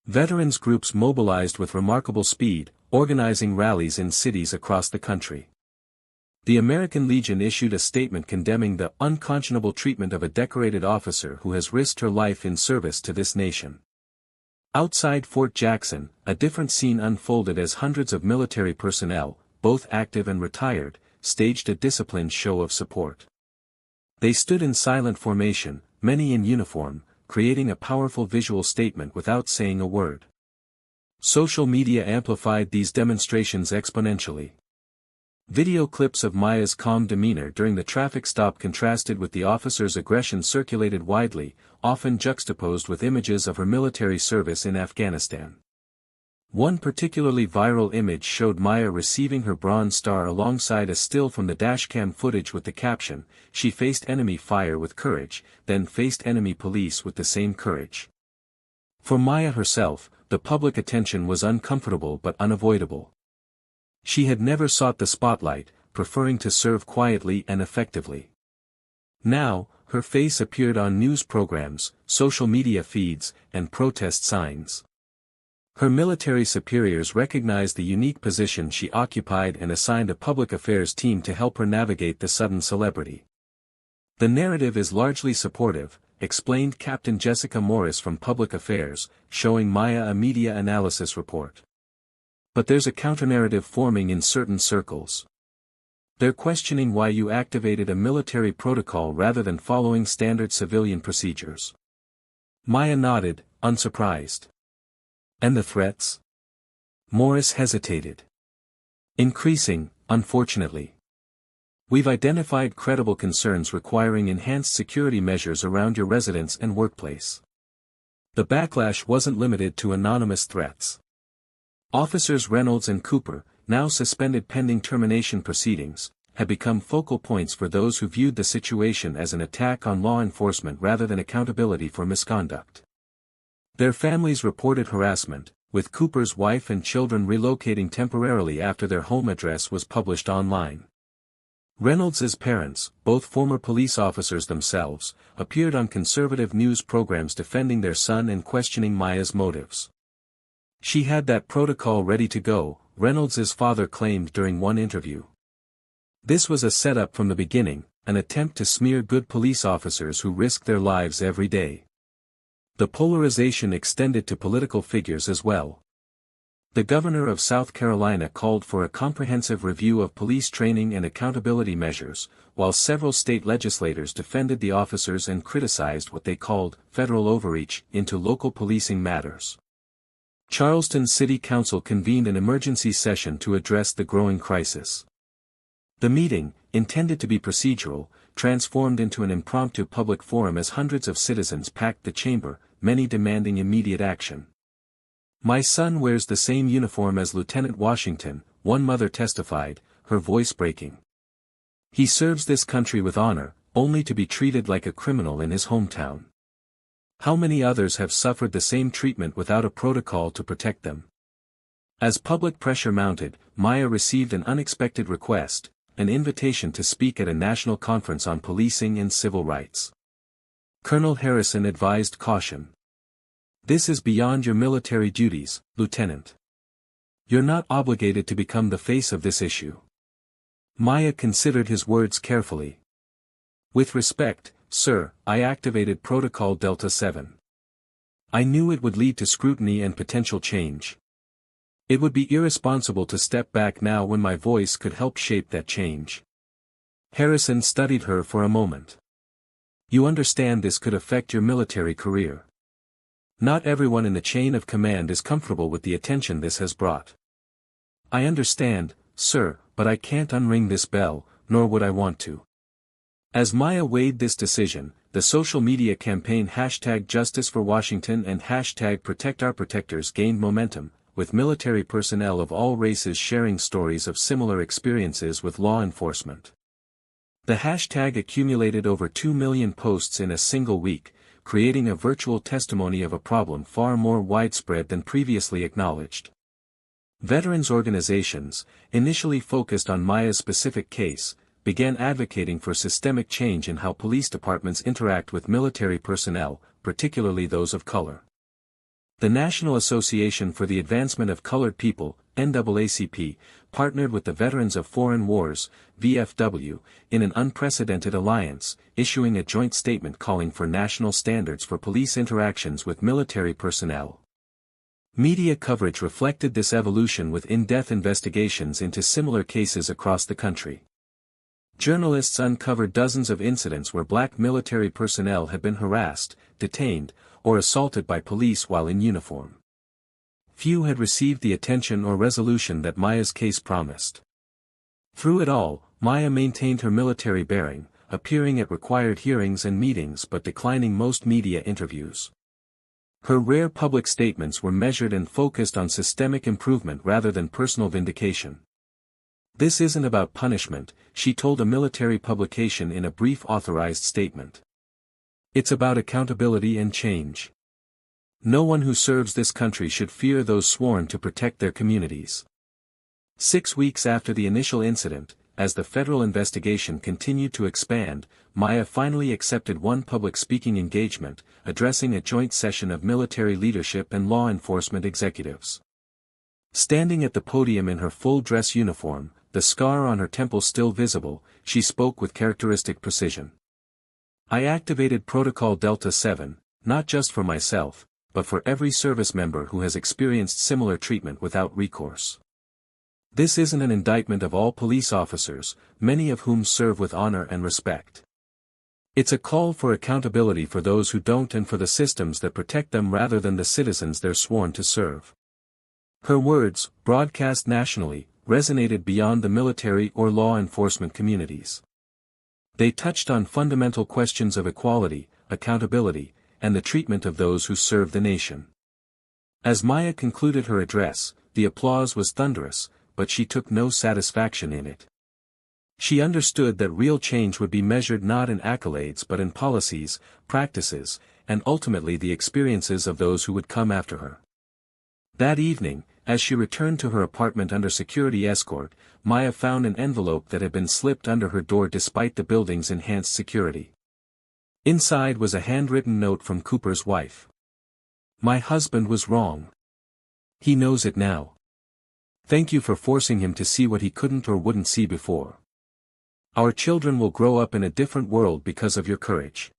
Veterans groups mobilized with remarkable speed, organizing rallies in cities across the country. The American Legion issued a statement condemning the unconscionable treatment of a decorated officer who has risked her life in service to this nation. Outside Fort Jackson, a different scene unfolded as hundreds of military personnel, both active and retired, staged a disciplined show of support. They stood in silent formation, many in uniform, creating a powerful visual statement without saying a word. Social media amplified these demonstrations exponentially. Video clips of Maya's calm demeanor during the traffic stop contrasted with the officer's aggression circulated widely, often juxtaposed with images of her military service in Afghanistan. One particularly viral image showed Maya receiving her Bronze Star alongside a still from the dashcam footage with the caption, "She faced enemy fire with courage, then faced enemy police with the same courage." For Maya herself, the public attention was uncomfortable but unavoidable. She had never sought the spotlight, preferring to serve quietly and effectively. Now, her face appeared on news programs, social media feeds, and protest signs. Her military superiors recognized the unique position she occupied and assigned a public affairs team to help her navigate the sudden celebrity. "The narrative is largely supportive," explained Captain Jessica Morris from Public Affairs, showing Maya a media analysis report. "But there's a counternarrative forming in certain circles. They're questioning why you activated a military protocol rather than following standard civilian procedures." Maya nodded, unsurprised. "And the threats?" Morris hesitated. "Increasing, unfortunately. We've identified credible concerns requiring enhanced security measures around your residence and workplace." The backlash wasn't limited to anonymous threats. Officers Reynolds and Cooper, now suspended pending termination proceedings, had become focal points for those who viewed the situation as an attack on law enforcement rather than accountability for misconduct. Their families reported harassment, with Cooper's wife and children relocating temporarily after their home address was published online. Reynolds's parents, both former police officers themselves, appeared on conservative news programs defending their son and questioning Maya's motives. "She had that protocol ready to go," Reynolds's father claimed during one interview. This was a setup from the beginning, an attempt to smear good police officers who risk their lives every day. The polarization extended to political figures as well. The governor of South Carolina called for a comprehensive review of police training and accountability measures, while several state legislators defended the officers and criticized what they called federal overreach into local policing matters. Charleston City Council convened an emergency session to address the growing crisis. The meeting, intended to be procedural, transformed into an impromptu public forum as hundreds of citizens packed the chamber, many demanding immediate action. "My son wears the same uniform as Lieutenant Washington," one mother testified, her voice breaking. "He serves this country with honor, only to be treated like a criminal in his hometown. How many others have suffered the same treatment without a protocol to protect them?" As public pressure mounted, Maya received an unexpected request, an invitation to speak at a national conference on policing and civil rights. Colonel Harrison advised caution. "This is beyond your military duties, Lieutenant. You're not obligated to become the face of this issue." Maya considered his words carefully. "With respect, sir, I activated Protocol Delta 7. I knew it would lead to scrutiny and potential change. It would be irresponsible to step back now when my voice could help shape that change." Harrison studied her for a moment. "You understand this could affect your military career. Not everyone in the chain of command is comfortable with the attention this has brought." "I understand, sir, but I can't unring this bell, nor would I want to." As Maya weighed this decision, the social media campaign #JusticeForWashington and #ProtectOurProtectors gained momentum, with military personnel of all races sharing stories of similar experiences with law enforcement. The hashtag accumulated over 2 million posts in a single week, creating a virtual testimony of a problem far more widespread than previously acknowledged. Veterans organizations, initially focused on Maya's specific case, began advocating for systemic change in how police departments interact with military personnel, particularly those of color. The National Association for the Advancement of Colored People, NAACP, partnered with the Veterans of Foreign Wars, VFW, in an unprecedented alliance, issuing a joint statement calling for national standards for police interactions with military personnel. Media coverage reflected this evolution with in-depth investigations into similar cases across the country. Journalists uncovered dozens of incidents where black military personnel had been harassed, detained, or assaulted by police while in uniform. few had received the attention or resolution that Maya's case promised. Through it all, Maya maintained her military bearing, appearing at required hearings and meetings but declining most media interviews. Her rare public statements were measured and focused on systemic improvement rather than personal vindication. "This isn't about punishment," she told a military publication in a brief authorized statement. "It's about accountability and change. No one who serves this country should fear those sworn to protect their communities." 6 weeks after the initial incident, as the federal investigation continued to expand, Maya finally accepted one public speaking engagement, addressing a joint session of military leadership and law enforcement executives. Standing at the podium in her full dress uniform, the scar on her temple still visible, she spoke with characteristic precision. "I activated Protocol Delta 7, not just for myself, but for every service member who has experienced similar treatment without recourse. This isn't an indictment of all police officers, many of whom serve with honor and respect. It's a call for accountability for those who don't and for the systems that protect them rather than the citizens they're sworn to serve." Her words, broadcast nationally, resonated beyond the military or law enforcement communities. They touched on fundamental questions of equality, accountability, and the treatment of those who serve the nation. As Maya concluded her address, the applause was thunderous, but she took no satisfaction in it. She understood that real change would be measured not in accolades but in policies, practices, and ultimately the experiences of those who would come after her. That evening, as she returned to her apartment under security escort, Maya found an envelope that had been slipped under her door despite the building's enhanced security. Inside was a handwritten note from Cooper's wife. "My husband was wrong. He knows it now. Thank you for forcing him to see what he couldn't or wouldn't see before. Our children will grow up in a different world because of your courage."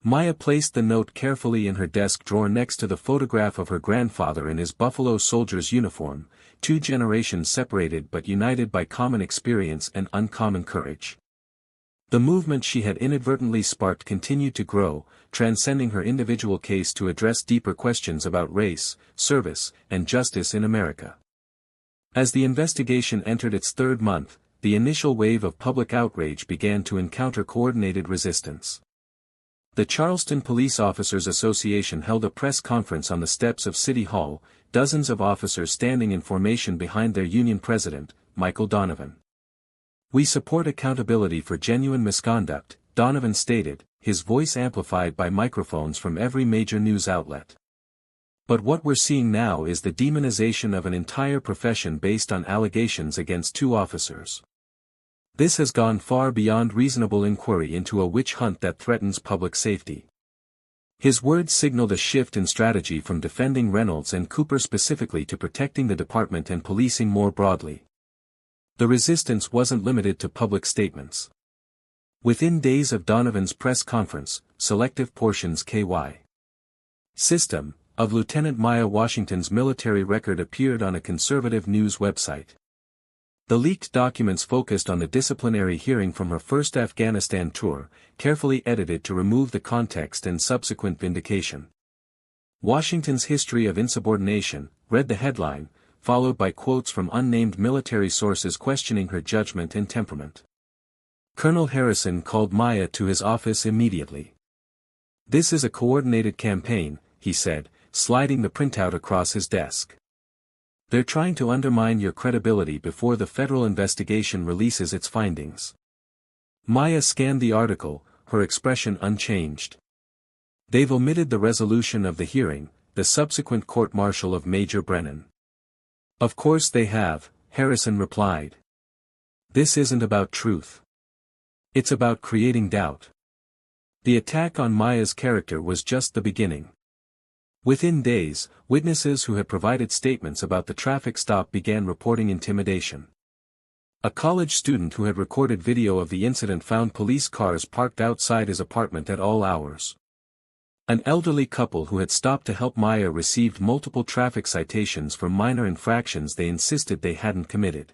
Maya placed the note carefully in her desk drawer next to the photograph of her grandfather in his Buffalo soldier's uniform, 2 generations separated but united by common experience and uncommon courage. The movement she had inadvertently sparked continued to grow, transcending her individual case to address deeper questions about race, service, and justice in America. As the investigation entered its 3rd month, the initial wave of public outrage began to encounter coordinated resistance. The Charleston Police Officers Association held a press conference on the steps of City Hall, dozens of officers standing in formation behind their union president, Michael Donovan. "We support accountability for genuine misconduct," Donovan stated, his voice amplified by microphones from every major news outlet. "But what we're seeing now is the demonization of an entire profession based on allegations against 2 officers. This has gone far beyond reasonable inquiry into a witch hunt that threatens public safety." His words signaled a shift in strategy from defending Reynolds and Cooper specifically to protecting the department and policing more broadly. The resistance wasn't limited to public statements. Within days of Donovan's press conference, selective portions KY. System of Lieutenant Maya Washington's military record appeared on a conservative news website. The leaked documents focused on the disciplinary hearing from her first Afghanistan tour, carefully edited to remove the context and subsequent vindication. "Washington's History of Insubordination," read the headline, followed by quotes from unnamed military sources questioning her judgment and temperament. Colonel Harrison called Maya to his office immediately. "This is a coordinated campaign," he said, sliding the printout across his desk. "They're trying to undermine your credibility before the federal investigation releases its findings." Maya scanned the article, her expression unchanged. "They've omitted the resolution of the hearing, the subsequent court-martial of Major Brennan." "Of course they have," Harrison replied. "This isn't about truth. It's about creating doubt." The attack on Maya's character was just the beginning. Within days, witnesses who had provided statements about the traffic stop began reporting intimidation. A college student who had recorded video of the incident found police cars parked outside his apartment at all hours. An elderly couple who had stopped to help Maya received multiple traffic citations for minor infractions they insisted they hadn't committed.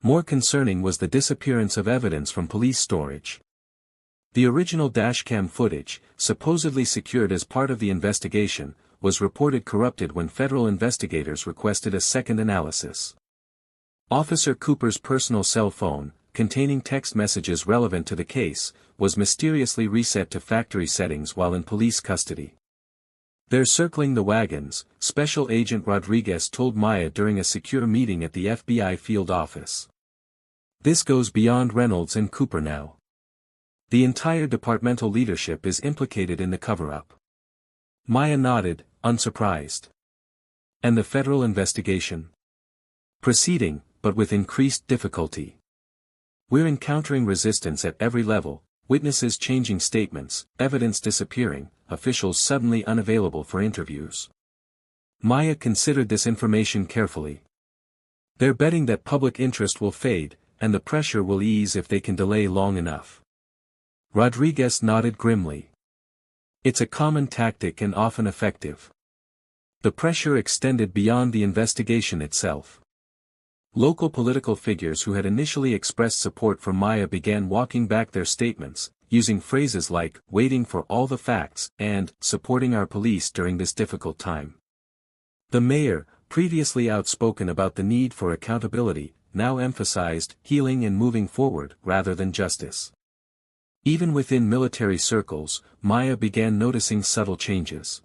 More concerning was the disappearance of evidence from police storage. The original dashcam footage, supposedly secured as part of the investigation, was reported corrupted when federal investigators requested a second analysis. Officer Cooper's personal cell phone, containing text messages relevant to the case, was mysteriously reset to factory settings while in police custody. "They're circling the wagons," Special Agent Rodriguez told Maya during a secure meeting at the FBI field office. "This goes beyond Reynolds and Cooper now. The entire departmental leadership is implicated in the cover-up." Maya nodded, unsurprised. "And the federal investigation?" "Proceeding, but with increased difficulty. We're encountering resistance at every level, witnesses changing statements, evidence disappearing, officials suddenly unavailable for interviews." Maya considered this information carefully. "They're betting that public interest will fade, and the pressure will ease if they can delay long enough." Rodriguez nodded grimly. "It's a common tactic and often effective." The pressure extended beyond the investigation itself. Local political figures who had initially expressed support for Maya began walking back their statements, using phrases like, "waiting for all the facts," and, "supporting our police during this difficult time." The mayor, previously outspoken about the need for accountability, now emphasized healing and moving forward rather than justice. Even within military circles, Maya began noticing subtle changes.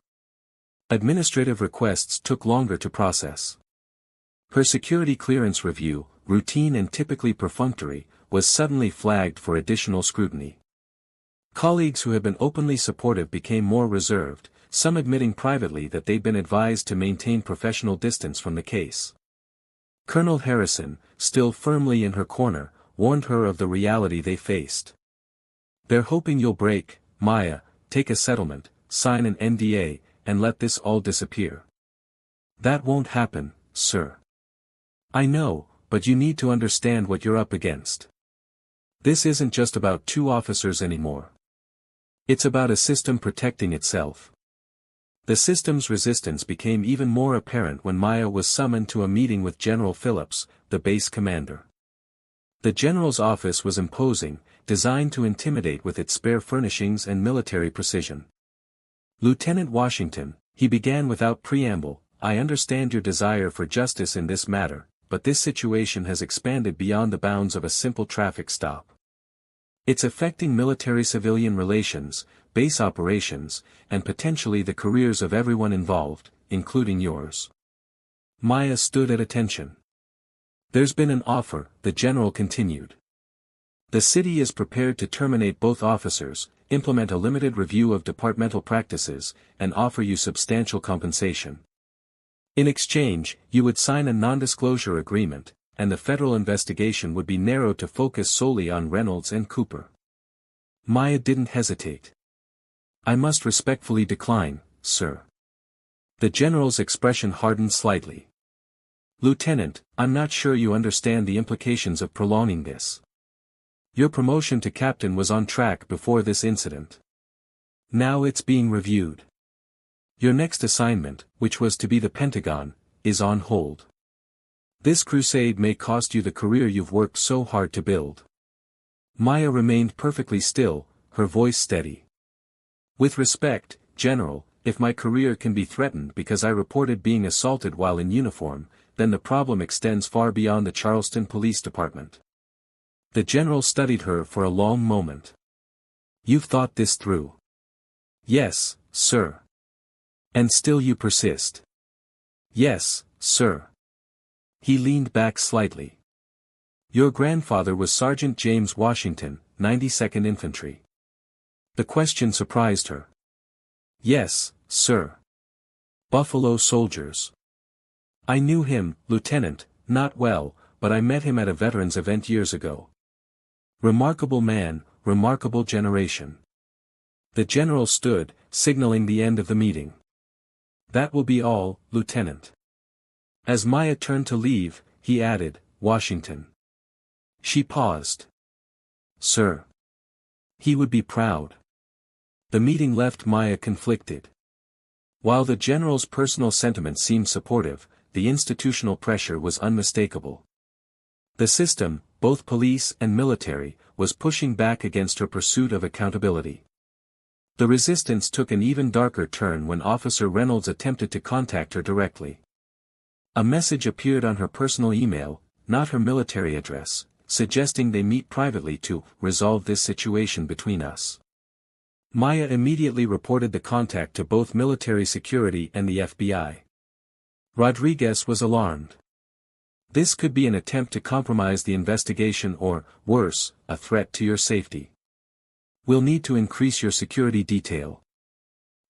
Administrative requests took longer to process. Her security clearance review, routine and typically perfunctory, was suddenly flagged for additional scrutiny. Colleagues who had been openly supportive became more reserved, some admitting privately that they'd been advised to maintain professional distance from the case. Colonel Harrison, still firmly in her corner, warned her of the reality they faced. "They're hoping you'll break, Maya, take a settlement, sign an NDA, and let this all disappear." "That won't happen, sir." "I know, but you need to understand what you're up against. This isn't just about two officers anymore. It's about a system protecting itself." The system's resistance became even more apparent when Maya was summoned to a meeting with General Phillips, the base commander. The general's office was imposing, designed to intimidate with its spare furnishings and military precision. "Lieutenant Washington," he began without preamble, "I understand your desire for justice in this matter, but this situation has expanded beyond the bounds of a simple traffic stop. It's affecting military-civilian relations, base operations, and potentially the careers of everyone involved, including yours." Maya stood at attention. "There's been an offer," the general continued. "The city is prepared to terminate both officers, implement a limited review of departmental practices, and offer you substantial compensation. In exchange, you would sign a non-disclosure agreement, and the federal investigation would be narrowed to focus solely on Reynolds and Cooper." Maya didn't hesitate. "I must respectfully decline, sir." The general's expression hardened slightly. "Lieutenant, I'm not sure you understand the implications of prolonging this. Your promotion to captain was on track before this incident. Now it's being reviewed. Your next assignment, which was to be the Pentagon, is on hold. This crusade may cost you the career you've worked so hard to build." Maya remained perfectly still, her voice steady. "With respect, General, if my career can be threatened because I reported being assaulted while in uniform, then the problem extends far beyond the Charleston Police Department." The general studied her for a long moment. "You've thought this through?" "Yes, sir." "And still you persist?" "Yes, sir." He leaned back slightly. "Your grandfather was Sergeant James Washington, 92nd Infantry." The question surprised her. "Yes, sir." "Buffalo Soldiers." "I knew him, Lieutenant, not well, but I met him at a veterans event years ago. Remarkable man, remarkable generation." The general stood, signaling the end of the meeting. "That will be all, Lieutenant." As Maya turned to leave, he added, "Washington." She paused. "Sir." He would be proud. The meeting left Maya conflicted. While the general's personal sentiments seemed supportive, the institutional pressure was unmistakable. The system, both police and military, was pushing back against her pursuit of accountability. The resistance took an even darker turn when Officer Reynolds attempted to contact her directly. A message appeared on her personal email, not her military address, suggesting they meet privately to resolve this situation between us. Maya immediately reported the contact to both military security and the FBI. Rodriguez was alarmed. This could be an attempt to compromise the investigation or, worse, a threat to your safety. We'll need to increase your security detail.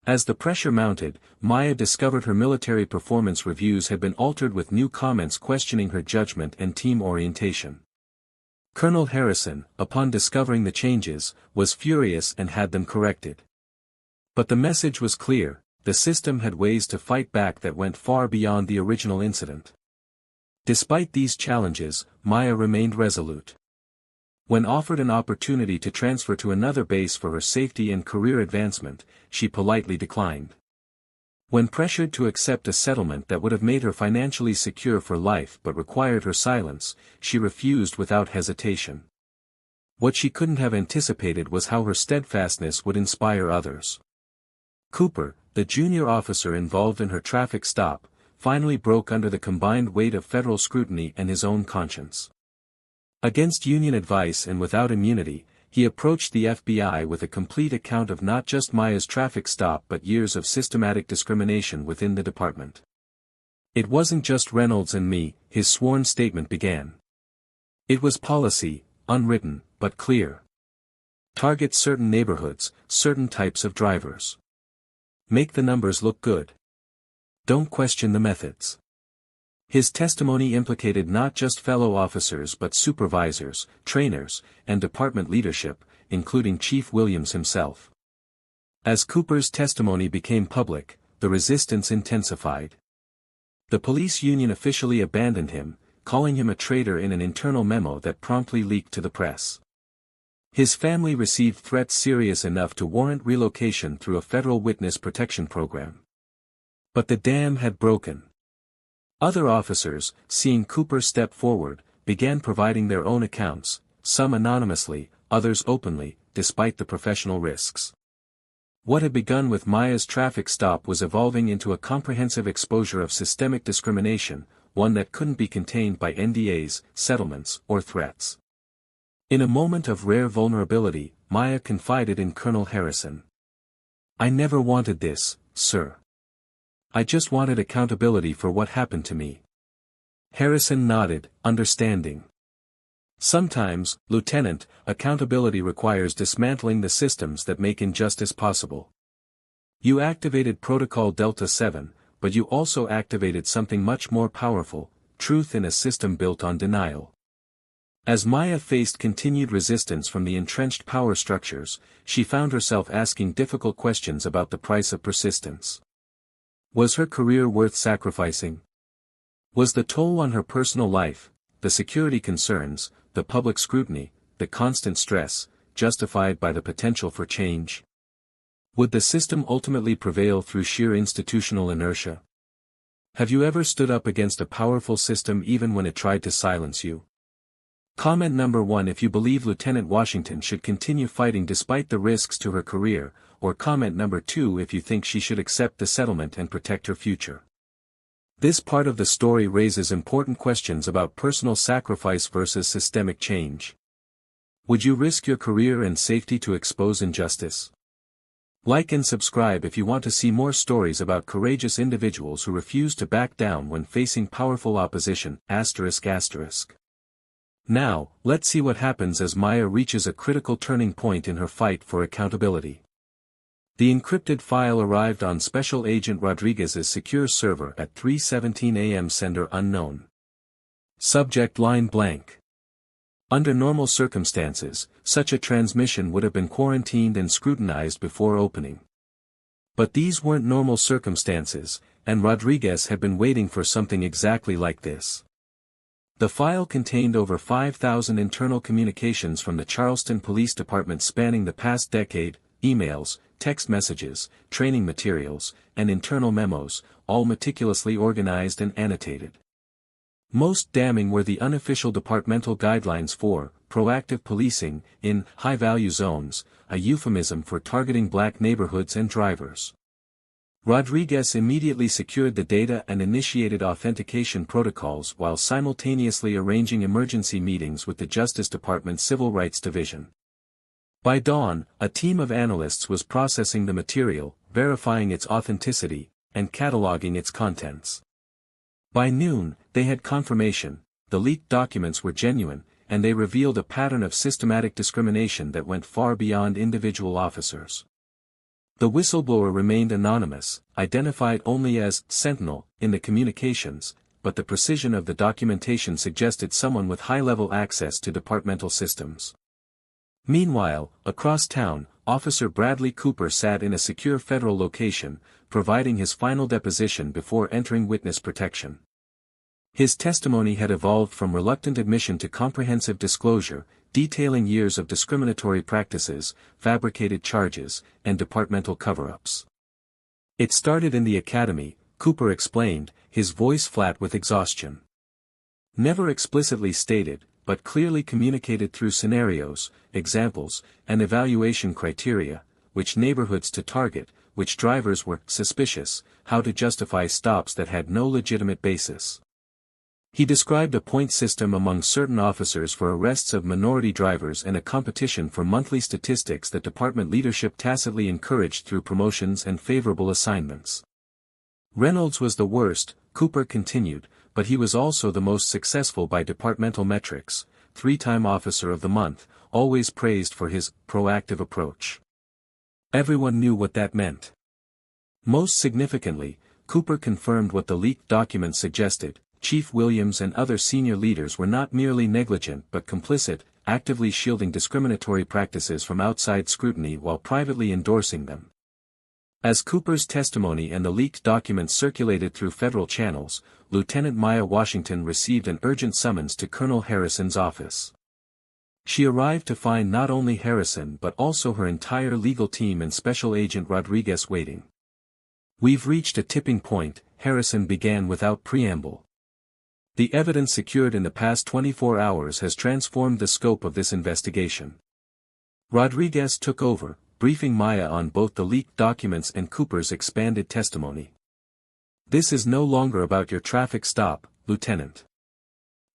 As the pressure mounted, Maya discovered her military performance reviews had been altered with new comments questioning her judgment and team orientation. Colonel Harrison, upon discovering the changes, was furious and had them corrected. But the message was clear: the system had ways to fight back that went far beyond the original incident. Despite these challenges, Maya remained resolute. When offered an opportunity to transfer to another base for her safety and career advancement, she politely declined. When pressured to accept a settlement that would have made her financially secure for life but required her silence, she refused without hesitation. What she couldn't have anticipated was how her steadfastness would inspire others. Cooper, the junior officer involved in her traffic stop, finally broke under the combined weight of federal scrutiny and his own conscience. Against union advice and without immunity, he approached the FBI with a complete account of not just Maya's traffic stop but years of systematic discrimination within the department. "It wasn't just Reynolds and me," his sworn statement began. "It was policy, unwritten, but clear. Target certain neighborhoods, certain types of drivers. Make the numbers look good. Don't question the methods." His testimony implicated not just fellow officers but supervisors, trainers, and department leadership, including Chief Williams himself. As Cooper's testimony became public, the resistance intensified. The police union officially abandoned him, calling him a traitor in an internal memo that promptly leaked to the press. His family received threats serious enough to warrant relocation through a federal witness protection program. But the dam had broken. Other officers, seeing Cooper step forward, began providing their own accounts, some anonymously, others openly, despite the professional risks. What had begun with Maya's traffic stop was evolving into a comprehensive exposure of systemic discrimination, one that couldn't be contained by NDAs, settlements, or threats. In a moment of rare vulnerability, Maya confided in Colonel Harrison. "I never wanted this, sir. I just wanted accountability for what happened to me." Harrison nodded, understanding. "Sometimes, Lieutenant, accountability requires dismantling the systems that make injustice possible. You activated Protocol Delta 7, but you also activated something much more powerful: truth in a system built on denial." As Maya faced continued resistance from the entrenched power structures, she found herself asking difficult questions about the price of persistence. Was her career worth sacrificing? Was the toll on her personal life, the security concerns, the public scrutiny, the constant stress, justified by the potential for change? Would the system ultimately prevail through sheer institutional inertia? Have you ever stood up against a powerful system even when it tried to silence you? Comment number 1 if you believe Lieutenant Washington should continue fighting despite the risks to her career, or comment number 2 if you think she should accept the settlement and protect her future. This part of the story raises important questions about personal sacrifice versus systemic change. Would you risk your career and safety to expose injustice? Like and subscribe if you want to see more stories about courageous individuals who refuse to back down when facing powerful opposition. ***. Now, let's see what happens as Maya reaches a critical turning point in her fight for accountability. The encrypted file arrived on Special Agent Rodriguez's secure server at 3:17 a.m. Sender unknown. Subject line blank. Under normal circumstances, such a transmission would have been quarantined and scrutinized before opening. But these weren't normal circumstances, and Rodriguez had been waiting for something exactly like this. The file contained over 5,000 internal communications from the Charleston Police Department spanning the past decade: emails, text messages, training materials, and internal memos, all meticulously organized and annotated. Most damning were the unofficial departmental guidelines for proactive policing, in high-value zones, a euphemism for targeting black neighborhoods and drivers. Rodriguez immediately secured the data and initiated authentication protocols while simultaneously arranging emergency meetings with the Justice Department's Civil Rights Division. By dawn, a team of analysts was processing the material, verifying its authenticity, and cataloging its contents. By noon, they had confirmation, the leaked documents were genuine, and they revealed a pattern of systematic discrimination that went far beyond individual officers. The whistleblower remained anonymous, identified only as Sentinel in the communications, but the precision of the documentation suggested someone with high-level access to departmental systems. Meanwhile, across town, Officer Bradley Cooper sat in a secure federal location, providing his final deposition before entering witness protection. His testimony had evolved from reluctant admission to comprehensive disclosure, detailing years of discriminatory practices, fabricated charges, and departmental cover-ups. It started in the academy, Cooper explained, his voice flat with exhaustion. Never explicitly stated, but clearly communicated through scenarios, examples, and evaluation criteria, which neighborhoods to target, which drivers were suspicious, how to justify stops that had no legitimate basis. He described a point system among certain officers for arrests of minority drivers and a competition for monthly statistics that department leadership tacitly encouraged through promotions and favorable assignments. Reynolds was the worst, Cooper continued, but he was also the most successful by departmental metrics, 3-time Officer of the Month, always praised for his proactive approach. Everyone knew what that meant. Most significantly, Cooper confirmed what the leaked documents suggested. Chief Williams and other senior leaders were not merely negligent but complicit, actively shielding discriminatory practices from outside scrutiny while privately endorsing them. As Cooper's testimony and the leaked documents circulated through federal channels, Lieutenant Maya Washington received an urgent summons to Colonel Harrison's office. She arrived to find not only Harrison but also her entire legal team and Special Agent Rodriguez waiting. "We've reached a tipping point," Harrison began without preamble. "The evidence secured in the past 24 hours has transformed the scope of this investigation." Rodriguez took over, briefing Maya on both the leaked documents and Cooper's expanded testimony. "This is no longer about your traffic stop, Lieutenant.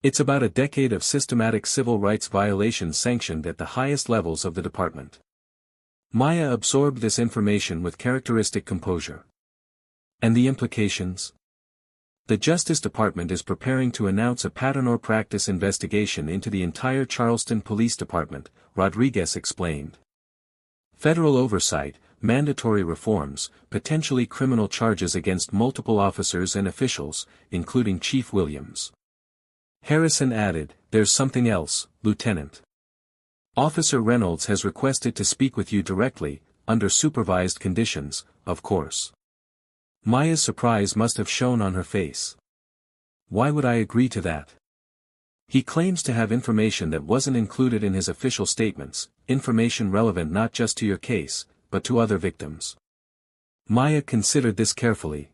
It's about a decade of systematic civil rights violations sanctioned at the highest levels of the department." Maya absorbed this information with characteristic composure. "And the implications?" "The Justice Department is preparing to announce a pattern or practice investigation into the entire Charleston Police Department," Rodriguez explained. "Federal oversight, mandatory reforms, potentially criminal charges against multiple officers and officials, including Chief Williams." Harrison added, "There's something else, Lieutenant. Officer Reynolds has requested to speak with you directly, under supervised conditions, of course." Maya's surprise must have shown on her face. "Why would I agree to that? He claims to have information that wasn't included in his official statements, information relevant not just to your case, but to other victims." Maya considered this carefully.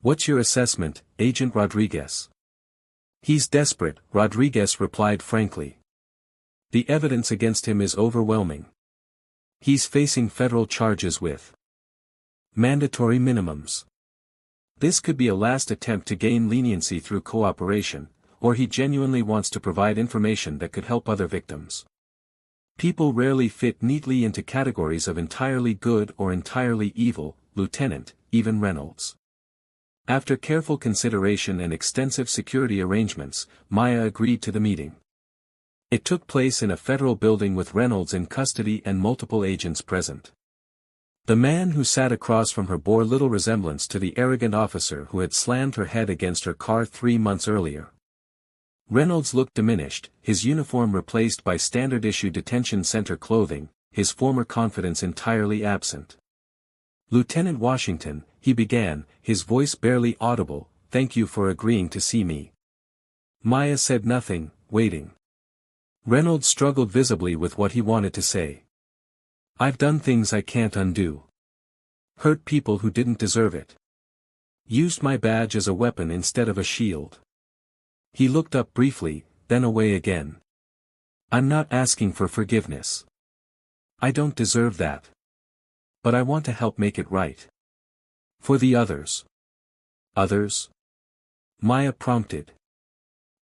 "What's your assessment, Agent Rodriguez?" "He's desperate," Rodriguez replied frankly. "The evidence against him is overwhelming. He's facing federal charges with mandatory minimums. This could be a last attempt to gain leniency through cooperation, or he genuinely wants to provide information that could help other victims. People rarely fit neatly into categories of entirely good or entirely evil, Lieutenant, even Reynolds." After careful consideration and extensive security arrangements, Maya agreed to the meeting. It took place in a federal building with Reynolds in custody and multiple agents present. The man who sat across from her bore little resemblance to the arrogant officer who had slammed her head against her car 3 months earlier. Reynolds looked diminished, his uniform replaced by standard-issue detention center clothing, his former confidence entirely absent. "Lieutenant Washington," he began, his voice barely audible, "thank you for agreeing to see me." Maya said nothing, waiting. Reynolds struggled visibly with what he wanted to say. "I've done things I can't undo. Hurt people who didn't deserve it. Used my badge as a weapon instead of a shield." He looked up briefly, then away again. I'm not asking for forgiveness. I don't deserve that. But I want to help make it right. For the others. Others? Maya prompted.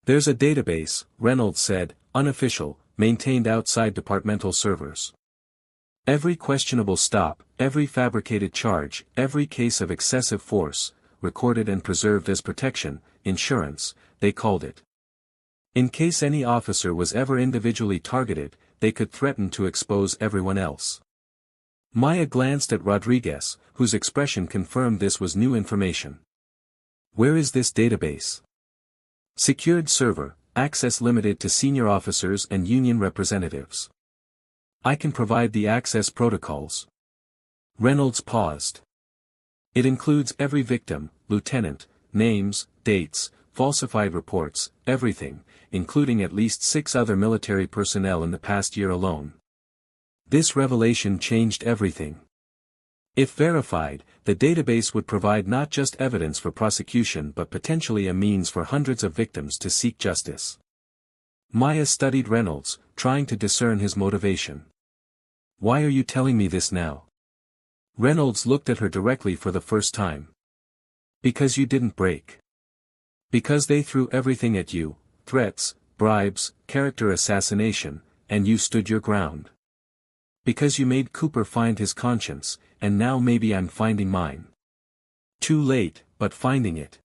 There's a database, Reynolds said, unofficial, maintained outside departmental servers. Every questionable stop, every fabricated charge, every case of excessive force, recorded and preserved as protection, insurance, they called it. In case any officer was ever individually targeted, they could threaten to expose everyone else. Maya glanced at Rodriguez, whose expression confirmed this was new information. Where is this database? Secured server, access limited to senior officers and union representatives. I can provide the access protocols. Reynolds paused. It includes every victim, lieutenant, names, dates, falsified reports, everything, including at least 6 other military personnel in the past year alone. This revelation changed everything. If verified, the database would provide not just evidence for prosecution but potentially a means for hundreds of victims to seek justice. Maya studied Reynolds, trying to discern his motivation. Why are you telling me this now? Reynolds looked at her directly for the first time. Because you didn't break. Because they threw everything at you, threats, bribes, character assassination, and you stood your ground. Because you made Cooper find his conscience, and now maybe I'm finding mine. Too late, but finding it.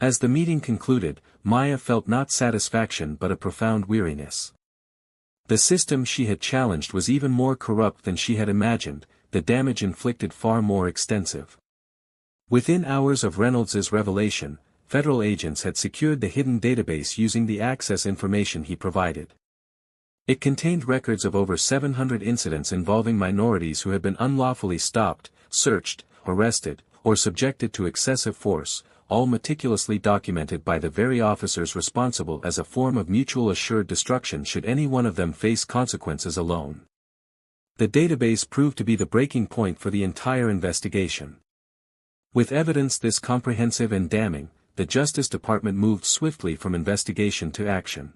As the meeting concluded, Maya felt not satisfaction but a profound weariness. The system she had challenged was even more corrupt than she had imagined, the damage inflicted far more extensive. Within hours of Reynolds's revelation, federal agents had secured the hidden database using the access information he provided. It contained records of over 700 incidents involving minorities who had been unlawfully stopped, searched, arrested, or subjected to excessive force, all meticulously documented by the very officers responsible as a form of mutual assured destruction should any one of them face consequences alone. The database proved to be the breaking point for the entire investigation. With evidence this comprehensive and damning, the Justice Department moved swiftly from investigation to action.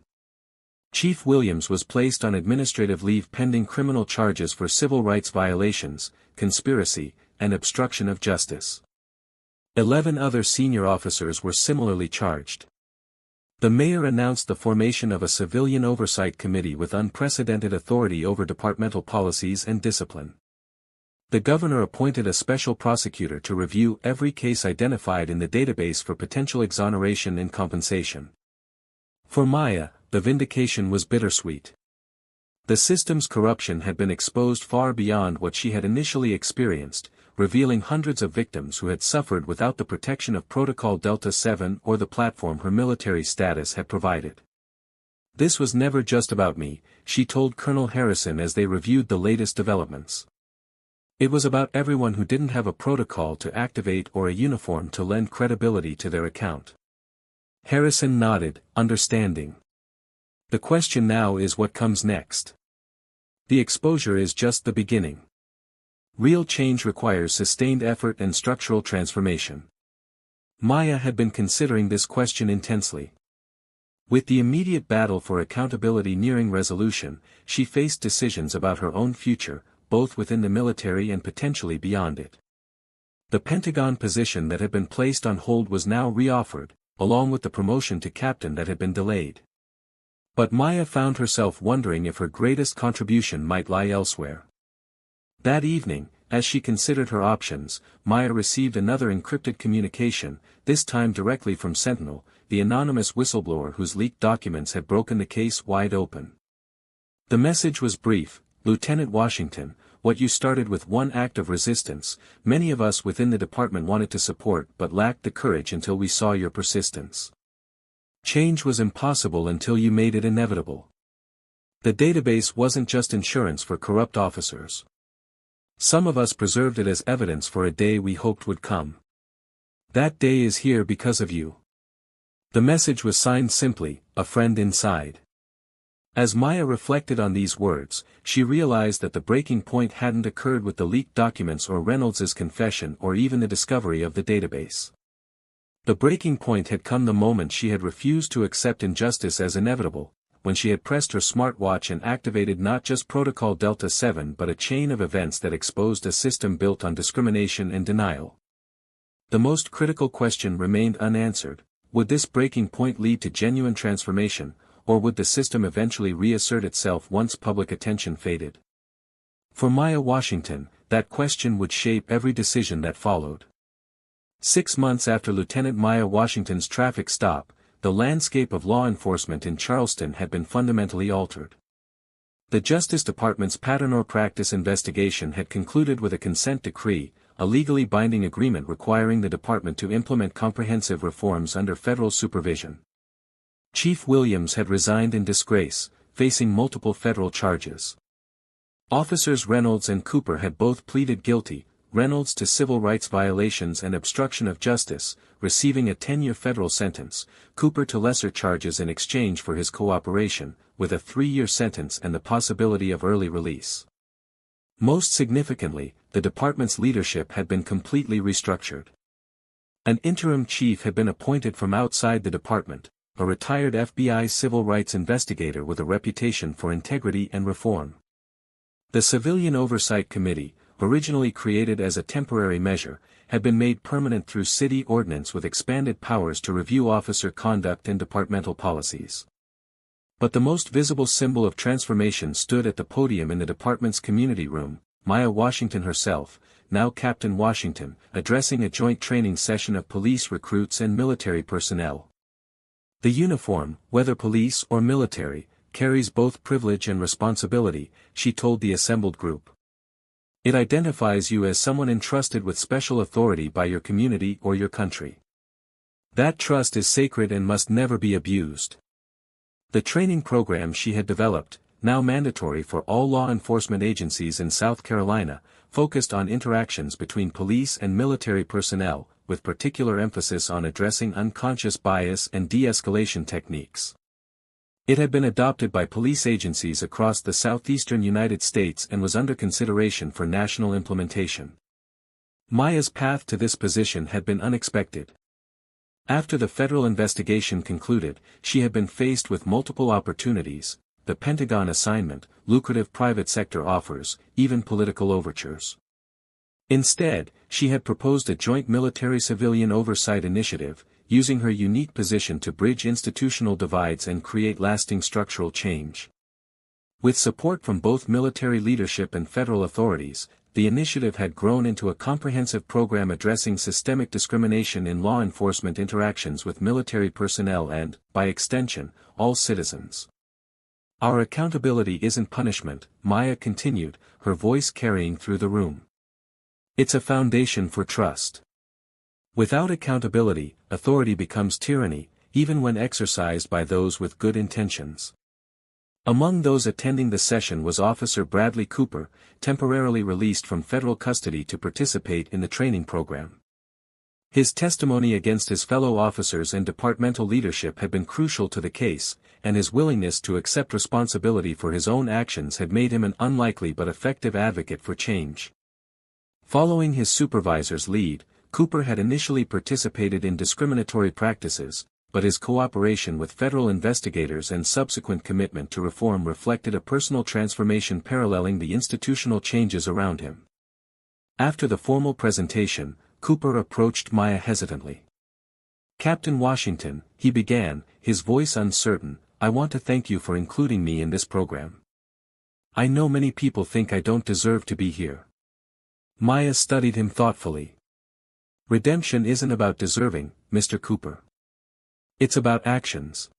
Chief Williams was placed on administrative leave pending criminal charges for civil rights violations, conspiracy, and obstruction of justice. 11 other senior officers were similarly charged. The mayor announced the formation of a civilian oversight committee with unprecedented authority over departmental policies and discipline. The governor appointed a special prosecutor to review every case identified in the database for potential exoneration and compensation. For Maya, the vindication was bittersweet. The system's corruption had been exposed far beyond what she had initially experienced, revealing hundreds of victims who had suffered without the protection of Protocol Delta 7 or the platform her military status had provided. This was never just about me, she told Colonel Harrison as they reviewed the latest developments. It was about everyone who didn't have a protocol to activate or a uniform to lend credibility to their account. Harrison nodded, understanding. The question now is what comes next. The exposure is just the beginning. Real change requires sustained effort and structural transformation. Maya had been considering this question intensely. With the immediate battle for accountability nearing resolution, she faced decisions about her own future, both within the military and potentially beyond it. The Pentagon position that had been placed on hold was now reoffered, along with the promotion to captain that had been delayed. But Maya found herself wondering if her greatest contribution might lie elsewhere. That evening, as she considered her options, Maya received another encrypted communication, this time directly from Sentinel, the anonymous whistleblower whose leaked documents had broken the case wide open. The message was brief: Lieutenant Washington, what you started with one act of resistance, many of us within the department wanted to support but lacked the courage until we saw your persistence. Change was impossible until you made it inevitable. The database wasn't just insurance for corrupt officers. Some of us preserved it as evidence for a day we hoped would come. That day is here because of you. The message was signed simply, a friend inside. As Maya reflected on these words, she realized that the breaking point hadn't occurred with the leaked documents or Reynolds's confession or even the discovery of the database. The breaking point had come the moment she had refused to accept injustice as inevitable, when she had pressed her smartwatch and activated not just Protocol Delta 7 but a chain of events that exposed a system built on discrimination and denial. The most critical question remained unanswered: would this breaking point lead to genuine transformation, or would the system eventually reassert itself once public attention faded? For Maya Washington, that question would shape every decision that followed. 6 months after Lieutenant Maya Washington's traffic stop, the landscape of law enforcement in Charleston had been fundamentally altered. The Justice Department's pattern or practice investigation had concluded with a consent decree, a legally binding agreement requiring the department to implement comprehensive reforms under federal supervision. Chief Williams had resigned in disgrace, facing multiple federal charges. Officers Reynolds and Cooper had both pleaded guilty, Reynolds to civil rights violations and obstruction of justice, receiving a 10-year federal sentence, Cooper to lesser charges in exchange for his cooperation, with a 3-year sentence and the possibility of early release. Most significantly, the department's leadership had been completely restructured. An interim chief had been appointed from outside the department, a retired FBI civil rights investigator with a reputation for integrity and reform. The Civilian Oversight Committee, originally created as a temporary measure, had been made permanent through city ordinance with expanded powers to review officer conduct and departmental policies. But the most visible symbol of transformation stood at the podium in the department's community room, Maya Washington herself, now Captain Washington, addressing a joint training session of police recruits and military personnel. The uniform, whether police or military, carries both privilege and responsibility, she told the assembled group. It identifies you as someone entrusted with special authority by your community or your country. That trust is sacred and must never be abused. The training program she had developed, now mandatory for all law enforcement agencies in South Carolina, focused on interactions between police and military personnel, with particular emphasis on addressing unconscious bias and de-escalation techniques. It had been adopted by police agencies across the southeastern United States and was under consideration for national implementation. Maya's path to this position had been unexpected. After the federal investigation concluded, she had been faced with multiple opportunities: the Pentagon assignment, lucrative private sector offers, even political overtures. Instead, she had proposed a joint military-civilian oversight initiative, using her unique position to bridge institutional divides and create lasting structural change. With support from both military leadership and federal authorities, the initiative had grown into a comprehensive program addressing systemic discrimination in law enforcement interactions with military personnel and, by extension, all citizens. Our accountability isn't punishment, Maya continued, her voice carrying through the room. It's a foundation for trust. Without accountability, authority becomes tyranny, even when exercised by those with good intentions. Among those attending the session was Officer Bradley Cooper, temporarily released from federal custody to participate in the training program. His testimony against his fellow officers and departmental leadership had been crucial to the case, and his willingness to accept responsibility for his own actions had made him an unlikely but effective advocate for change. Following his supervisor's lead, Cooper had initially participated in discriminatory practices, but his cooperation with federal investigators and subsequent commitment to reform reflected a personal transformation paralleling the institutional changes around him. After the formal presentation, Cooper approached Maya hesitantly. "Captain Washington," he began, his voice uncertain, "I want to thank you for including me in this program. I know many people think I don't deserve to be here." Maya studied him thoughtfully. "Redemption isn't about deserving, Mr. Cooper. It's about actions.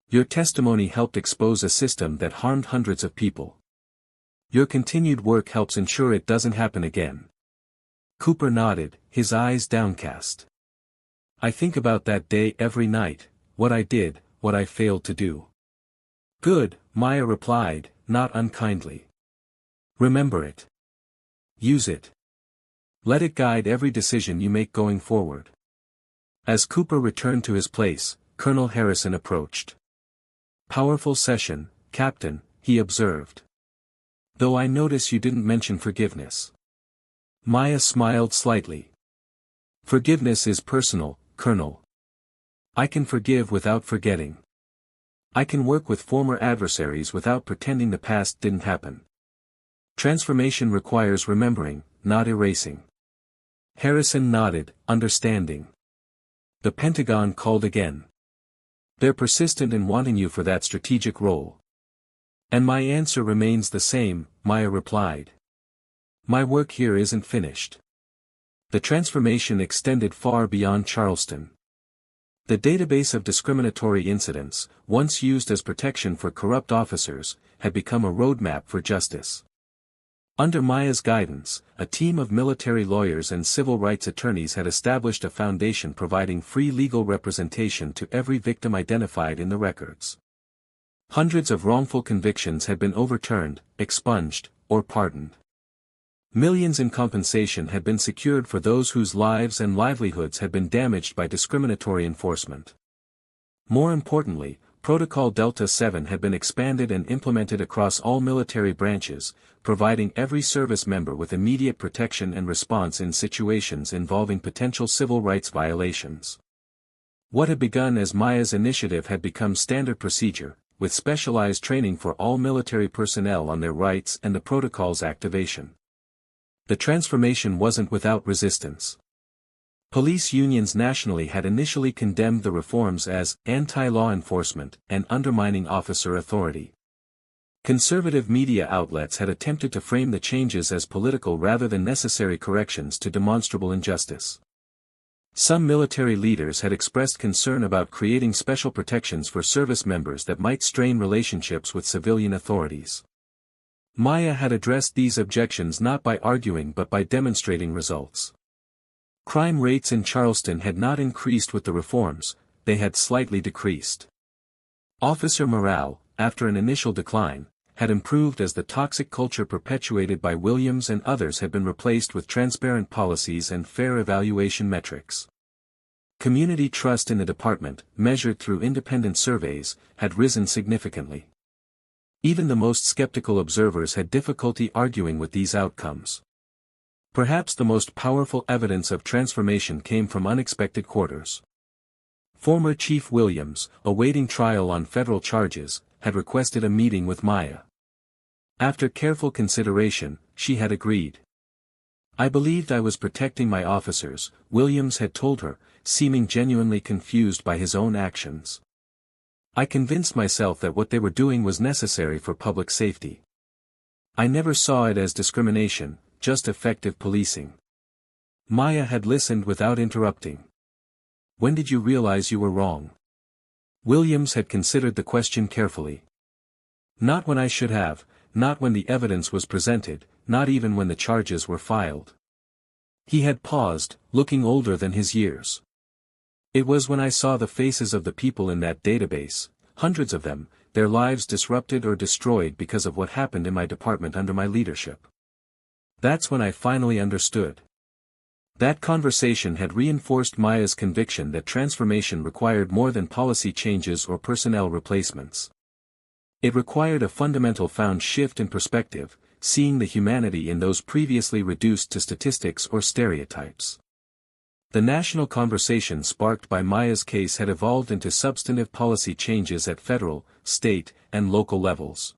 Your testimony helped expose a system that harmed hundreds of people. Your continued work helps ensure it doesn't happen again." Cooper nodded, his eyes downcast. "I think about that day every night, what I did, what I failed to do." "Good," Maya replied, not unkindly. "Remember it. Use it. Let it guide every decision you make going forward." As Cooper returned to his place, Colonel Harrison approached. "Powerful session, Captain," he observed. "Though I notice you didn't mention forgiveness." Maya smiled slightly. "Forgiveness is personal, Colonel. I can forgive without forgetting. I can work with former adversaries without pretending the past didn't happen. Transformation requires remembering, not erasing. Harrison nodded, understanding. The Pentagon called again. They're persistent in wanting you for that strategic role. And my answer remains the same, Maya replied. My work here isn't finished. The transformation extended far beyond Charleston. The database of discriminatory incidents, once used as protection for corrupt officers, had become a roadmap for justice. Under Maya's guidance, a team of military lawyers and civil rights attorneys had established a foundation providing free legal representation to every victim identified in the records. Hundreds of wrongful convictions had been overturned, expunged, or pardoned. Millions in compensation had been secured for those whose lives and livelihoods had been damaged by discriminatory enforcement. More importantly, Protocol Delta 7 had been expanded and implemented across all military branches, providing every service member with immediate protection and response in situations involving potential civil rights violations. What had begun as Maya's initiative had become standard procedure, with specialized training for all military personnel on their rights and the protocol's activation. The transformation wasn't without resistance. Police unions nationally had initially condemned the reforms as anti-law enforcement and undermining officer authority. Conservative media outlets had attempted to frame the changes as political rather than necessary corrections to demonstrable injustice. Some military leaders had expressed concern about creating special protections for service members that might strain relationships with civilian authorities. Maya had addressed these objections not by arguing but by demonstrating results. Crime rates in Charleston had not increased with the reforms, they had slightly decreased. Officer morale, after an initial decline, had improved as the toxic culture perpetuated by Williams and others had been replaced with transparent policies and fair evaluation metrics. Community trust in the department, measured through independent surveys, had risen significantly. Even the most skeptical observers had difficulty arguing with these outcomes. Perhaps the most powerful evidence of transformation came from unexpected quarters. Former Chief Williams, awaiting trial on federal charges, had requested a meeting with Maya. After careful consideration, she had agreed. I believed I was protecting my officers, Williams had told her, seeming genuinely confused by his own actions. I convinced myself that what they were doing was necessary for public safety. I never saw it as discrimination, just effective policing. Maya had listened without interrupting. When did you realize you were wrong? Williams had considered the question carefully. Not when I should have, not when the evidence was presented, not even when the charges were filed. He had paused, looking older than his years. It was when I saw the faces of the people in that database, hundreds of them, their lives disrupted or destroyed because of what happened in my department under my leadership. That's when I finally understood. That conversation had reinforced Maya's conviction that transformation required more than policy changes or personnel replacements. It required a fundamental found shift in perspective, seeing the humanity in those previously reduced to statistics or stereotypes. The national conversation sparked by Maya's case had evolved into substantive policy changes at federal, state, and local levels.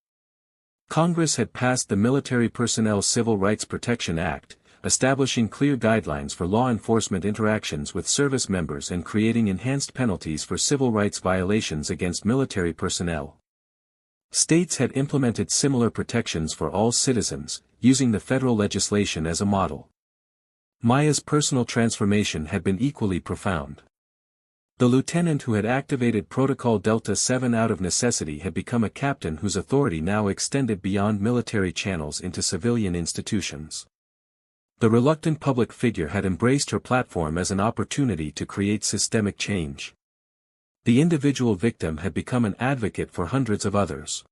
Congress had passed the Military Personnel Civil Rights Protection Act, establishing clear guidelines for law enforcement interactions with service members and creating enhanced penalties for civil rights violations against military personnel. States had implemented similar protections for all citizens, using the federal legislation as a model. Maya's personal transformation had been equally profound. The lieutenant who had activated Protocol Delta 7 out of necessity had become a captain whose authority now extended beyond military channels into civilian institutions. The reluctant public figure had embraced her platform as an opportunity to create systemic change. The individual victim had become an advocate for hundreds of others.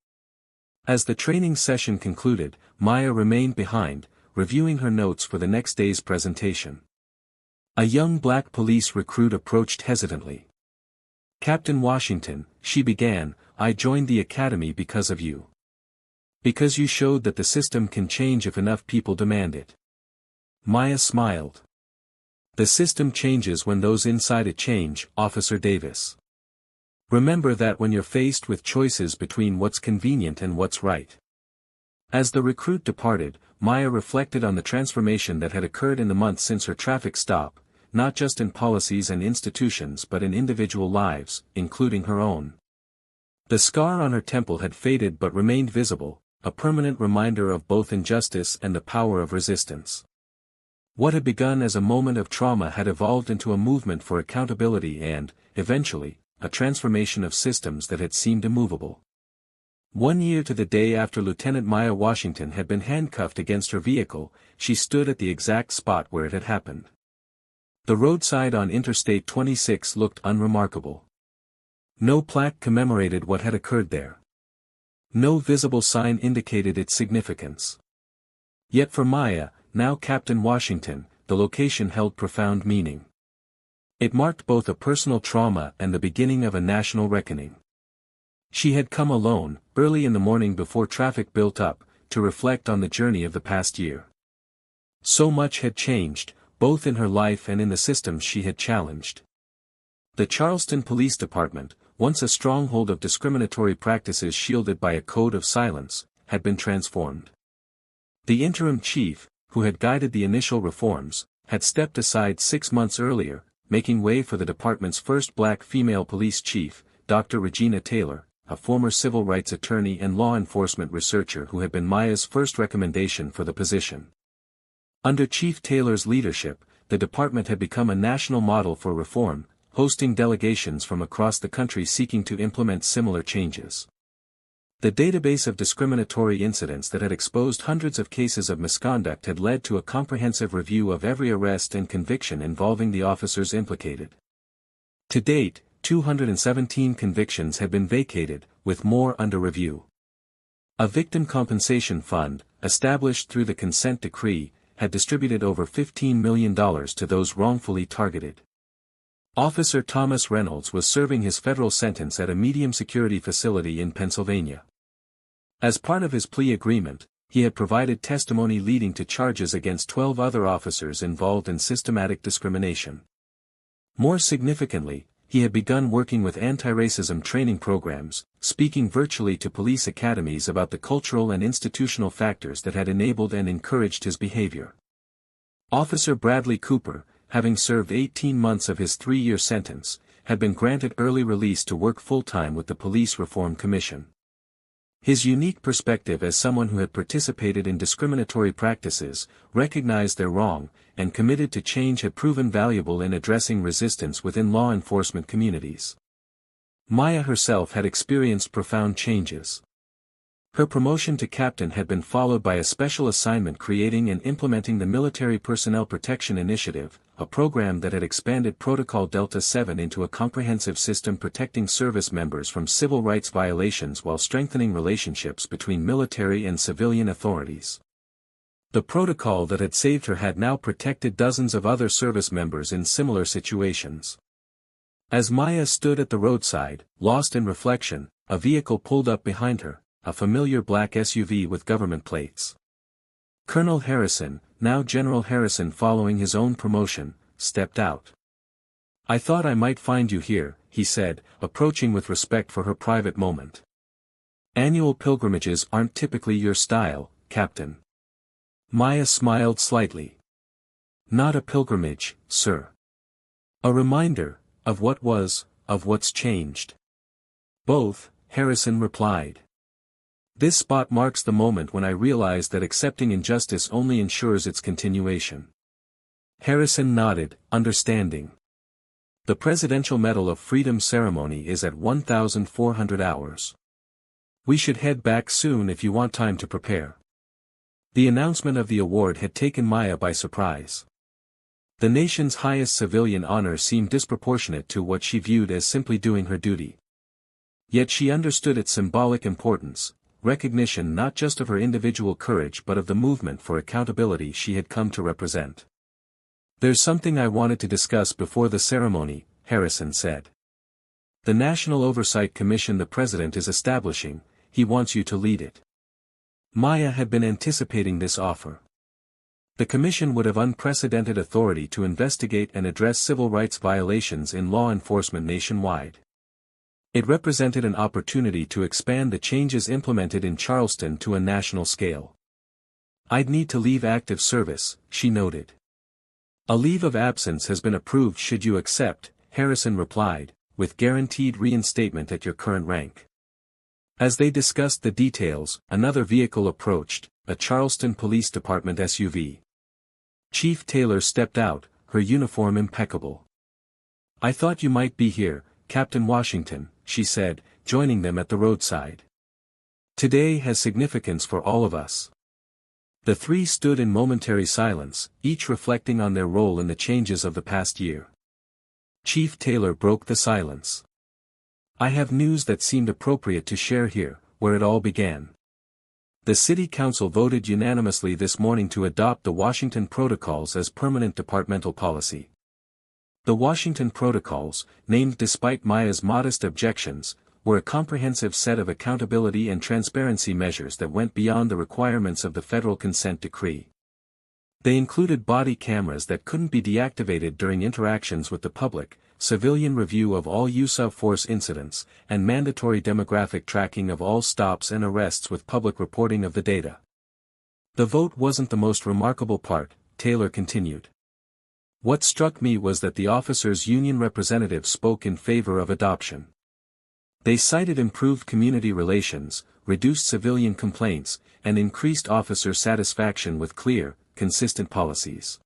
As the training session concluded, Maya remained behind, reviewing her notes for the next day's presentation. A young black police recruit approached hesitantly. Captain Washington, she began, I joined the academy because of you. Because you showed that the system can change if enough people demand it. Maya smiled. The system changes when those inside it change, Officer Davis. Remember that when you're faced with choices between what's convenient and what's right. As the recruit departed, Maya reflected on the transformation that had occurred in the months since her traffic stop, not just in policies and institutions but in individual lives, including her own. The scar on her temple had faded but remained visible, a permanent reminder of both injustice and the power of resistance. What had begun as a moment of trauma had evolved into a movement for accountability and, eventually, a transformation of systems that had seemed immovable. 1 year to the day after Lieutenant Maya Washington had been handcuffed against her vehicle, she stood at the exact spot where it had happened. The roadside on Interstate 26 looked unremarkable. No plaque commemorated what had occurred there. No visible sign indicated its significance. Yet for Maya, now Captain Washington, the location held profound meaning. It marked both a personal trauma and the beginning of a national reckoning. She had come alone, early in the morning before traffic built up, to reflect on the journey of the past year. So much had changed, both in her life and in the systems she had challenged. The Charleston Police Department, once a stronghold of discriminatory practices shielded by a code of silence, had been transformed. The interim chief, who had guided the initial reforms, had stepped aside 6 months earlier, making way for the department's first black female police chief, Dr. Regina Taylor, a former civil rights attorney and law enforcement researcher who had been Maya's first recommendation for the position. Under Chief Taylor's leadership, the department had become a national model for reform, hosting delegations from across the country seeking to implement similar changes. The database of discriminatory incidents that had exposed hundreds of cases of misconduct had led to a comprehensive review of every arrest and conviction involving the officers implicated. To date, 217 convictions had been vacated, with more under review. A victim compensation fund, established through the consent decree, had distributed over $15 million to those wrongfully targeted. Officer Thomas Reynolds was serving his federal sentence at a medium-security facility in Pennsylvania. As part of his plea agreement, he had provided testimony leading to charges against 12 other officers involved in systematic discrimination. More significantly, he had begun working with anti-racism training programs, speaking virtually to police academies about the cultural and institutional factors that had enabled and encouraged his behavior. Officer Bradley Cooper, having served 18 months of his 3-year sentence, had been granted early release to work full-time with the Police Reform Commission. His unique perspective as someone who had participated in discriminatory practices, recognized their wrong, and committed to change had proven valuable in addressing resistance within law enforcement communities. Maya herself had experienced profound changes. Her promotion to captain had been followed by a special assignment creating and implementing the Military Personnel Protection Initiative, a program that had expanded Protocol Delta 7 into a comprehensive system protecting service members from civil rights violations while strengthening relationships between military and civilian authorities. The protocol that had saved her had now protected dozens of other service members in similar situations. As Maya stood at the roadside, lost in reflection, a vehicle pulled up behind her, a familiar black SUV with government plates. Colonel Harrison, now General Harrison following his own promotion, stepped out. "I thought I might find you here," he said, approaching with respect for her private moment. "Annual pilgrimages aren't typically your style, Captain." Maya smiled slightly. "Not a pilgrimage, sir. A reminder, of what was, of what's changed." "Both," Harrison replied. "This spot marks the moment when I realized that accepting injustice only ensures its continuation." Harrison nodded, understanding. "The Presidential Medal of Freedom ceremony is at 1,400 hours. We should head back soon if you want time to prepare." The announcement of the award had taken Maya by surprise. The nation's highest civilian honor seemed disproportionate to what she viewed as simply doing her duty. Yet she understood its symbolic importance, recognition not just of her individual courage but of the movement for accountability she had come to represent. "There's something I wanted to discuss before the ceremony," Harrison said. "The National Oversight Commission the President is establishing, he wants you to lead it." Maya had been anticipating this offer. The commission would have unprecedented authority to investigate and address civil rights violations in law enforcement nationwide. It represented an opportunity to expand the changes implemented in Charleston to a national scale. "I'd need to leave active service," she noted. "A leave of absence has been approved should you accept," Harrison replied, "with guaranteed reinstatement at your current rank." As they discussed the details, another vehicle approached, a Charleston Police Department SUV. Chief Taylor stepped out, her uniform impeccable. "I thought you might be here, Captain Washington," she said, joining them at the roadside. "Today has significance for all of us." The three stood in momentary silence, each reflecting on their role in the changes of the past year. Chief Taylor broke the silence. "I have news that seemed appropriate to share here, where it all began. The City Council voted unanimously this morning to adopt the Washington Protocols as permanent departmental policy. The Washington Protocols, named despite Maya's modest objections, were a comprehensive set of accountability and transparency measures that went beyond the requirements of the federal consent decree. They included body cameras that couldn't be deactivated during interactions with the public, civilian review of all use-of-force incidents, and mandatory demographic tracking of all stops and arrests with public reporting of the data. "The vote wasn't the most remarkable part," Taylor continued. "What struck me was that the officers' union representatives spoke in favor of adoption. They cited improved community relations, reduced civilian complaints, and increased officer satisfaction with clear, consistent policies.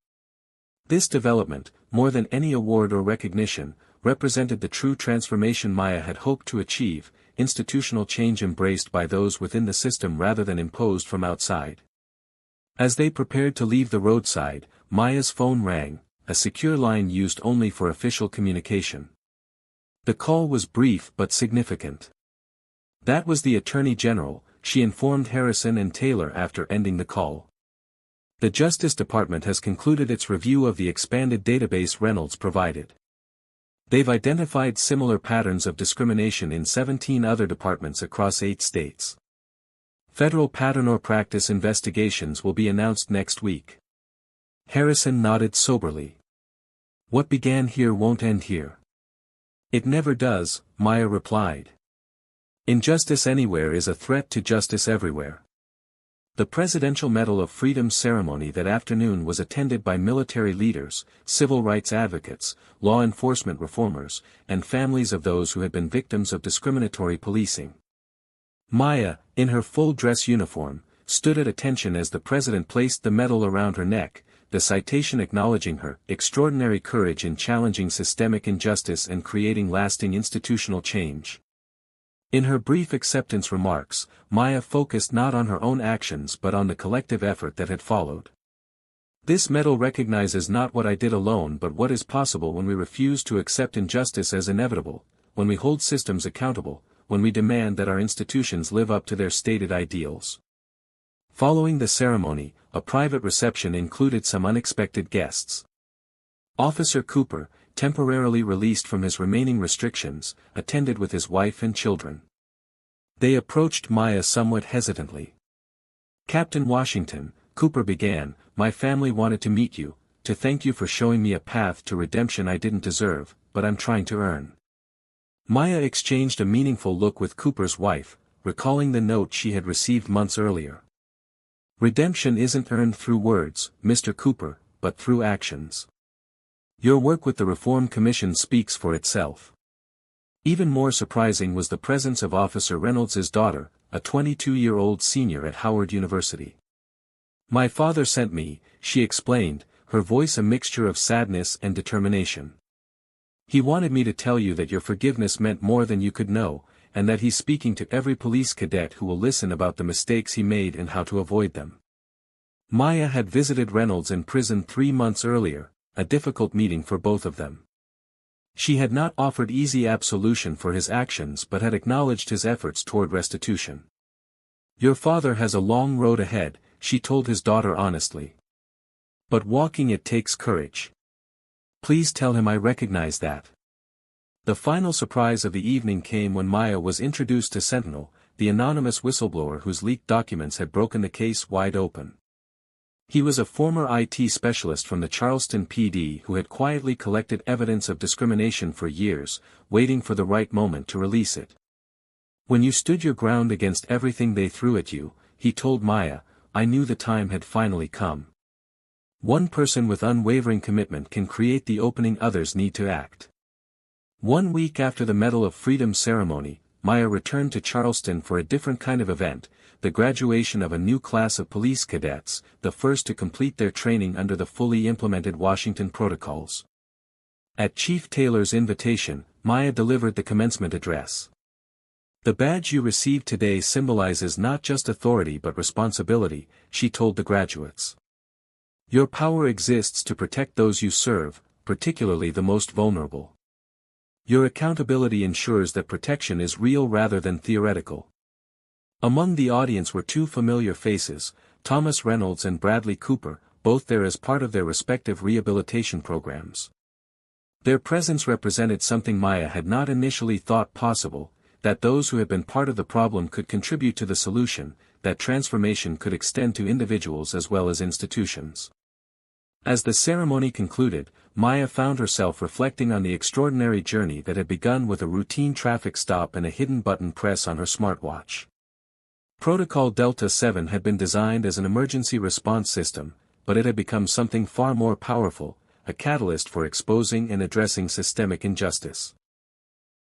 This development, more than any award or recognition, represented the true transformation Maya had hoped to achieve, institutional change embraced by those within the system rather than imposed from outside." As they prepared to leave the roadside, Maya's phone rang, a secure line used only for official communication. The call was brief but significant. "That was the Attorney General," she informed Harrison and Taylor after ending the call. "The Justice Department has concluded its review of the expanded database Reynolds provided. They've identified similar patterns of discrimination in 17 other departments across 8 states. Federal pattern or practice investigations will be announced next week." Harrison nodded soberly. "What began here won't end here." "It never does," Maya replied. "Injustice anywhere is a threat to justice everywhere." The Presidential Medal of Freedom ceremony that afternoon was attended by military leaders, civil rights advocates, law enforcement reformers, and families of those who had been victims of discriminatory policing. Maya, in her full dress uniform, stood at attention as the president placed the medal around her neck, the citation acknowledging her extraordinary courage in challenging systemic injustice and creating lasting institutional change. In her brief acceptance remarks, Maya focused not on her own actions but on the collective effort that had followed. "This medal recognizes not what I did alone but what is possible when we refuse to accept injustice as inevitable, when we hold systems accountable, when we demand that our institutions live up to their stated ideals." Following the ceremony, a private reception included some unexpected guests. Officer Cooper, temporarily released from his remaining restrictions, attended with his wife and children. They approached Maya somewhat hesitantly. "Captain Washington," Cooper began, "my family wanted to meet you, to thank you for showing me a path to redemption I didn't deserve, but I'm trying to earn." Maya exchanged a meaningful look with Cooper's wife, recalling the note she had received months earlier. "Redemption isn't earned through words, Mr. Cooper, but through actions. Your work with the Reform Commission speaks for itself." Even more surprising was the presence of Officer Reynolds' daughter, a 22-year-old senior at Howard University. "My father sent me," she explained, her voice a mixture of sadness and determination. "He wanted me to tell you that your forgiveness meant more than you could know, and that he's speaking to every police cadet who will listen about the mistakes he made and how to avoid them." Maya had visited Reynolds in prison 3 months earlier, a difficult meeting for both of them. She had not offered easy absolution for his actions but had acknowledged his efforts toward restitution. "Your father has a long road ahead," she told his daughter honestly. "But walking it takes courage. Please tell him I recognize that." The final surprise of the evening came when Maya was introduced to Sentinel, the anonymous whistleblower whose leaked documents had broken the case wide open. He was a former IT specialist from the Charleston PD who had quietly collected evidence of discrimination for years, waiting for the right moment to release it. When you stood your ground against everything they threw at you, he told Maya, I knew the time had finally come. One person with unwavering commitment can create the opening others need to act. 1 week after the Medal of Freedom ceremony, Maya returned to Charleston for a different kind of event, the graduation of a new class of police cadets, the first to complete their training under the fully implemented Washington protocols. At Chief Taylor's invitation, Maya delivered the commencement address. The badge you received today symbolizes not just authority but responsibility, she told the graduates. Your power exists to protect those you serve, particularly the most vulnerable. Your accountability ensures that protection is real rather than theoretical. Among the audience were two familiar faces, Thomas Reynolds and Bradley Cooper, both there as part of their respective rehabilitation programs. Their presence represented something Maya had not initially thought possible, that those who had been part of the problem could contribute to the solution, that transformation could extend to individuals as well as institutions. As the ceremony concluded, Maya found herself reflecting on the extraordinary journey that had begun with a routine traffic stop and a hidden button press on her smartwatch. Protocol Delta 7 had been designed as an emergency response system, but it had become something far more powerful, a catalyst for exposing and addressing systemic injustice.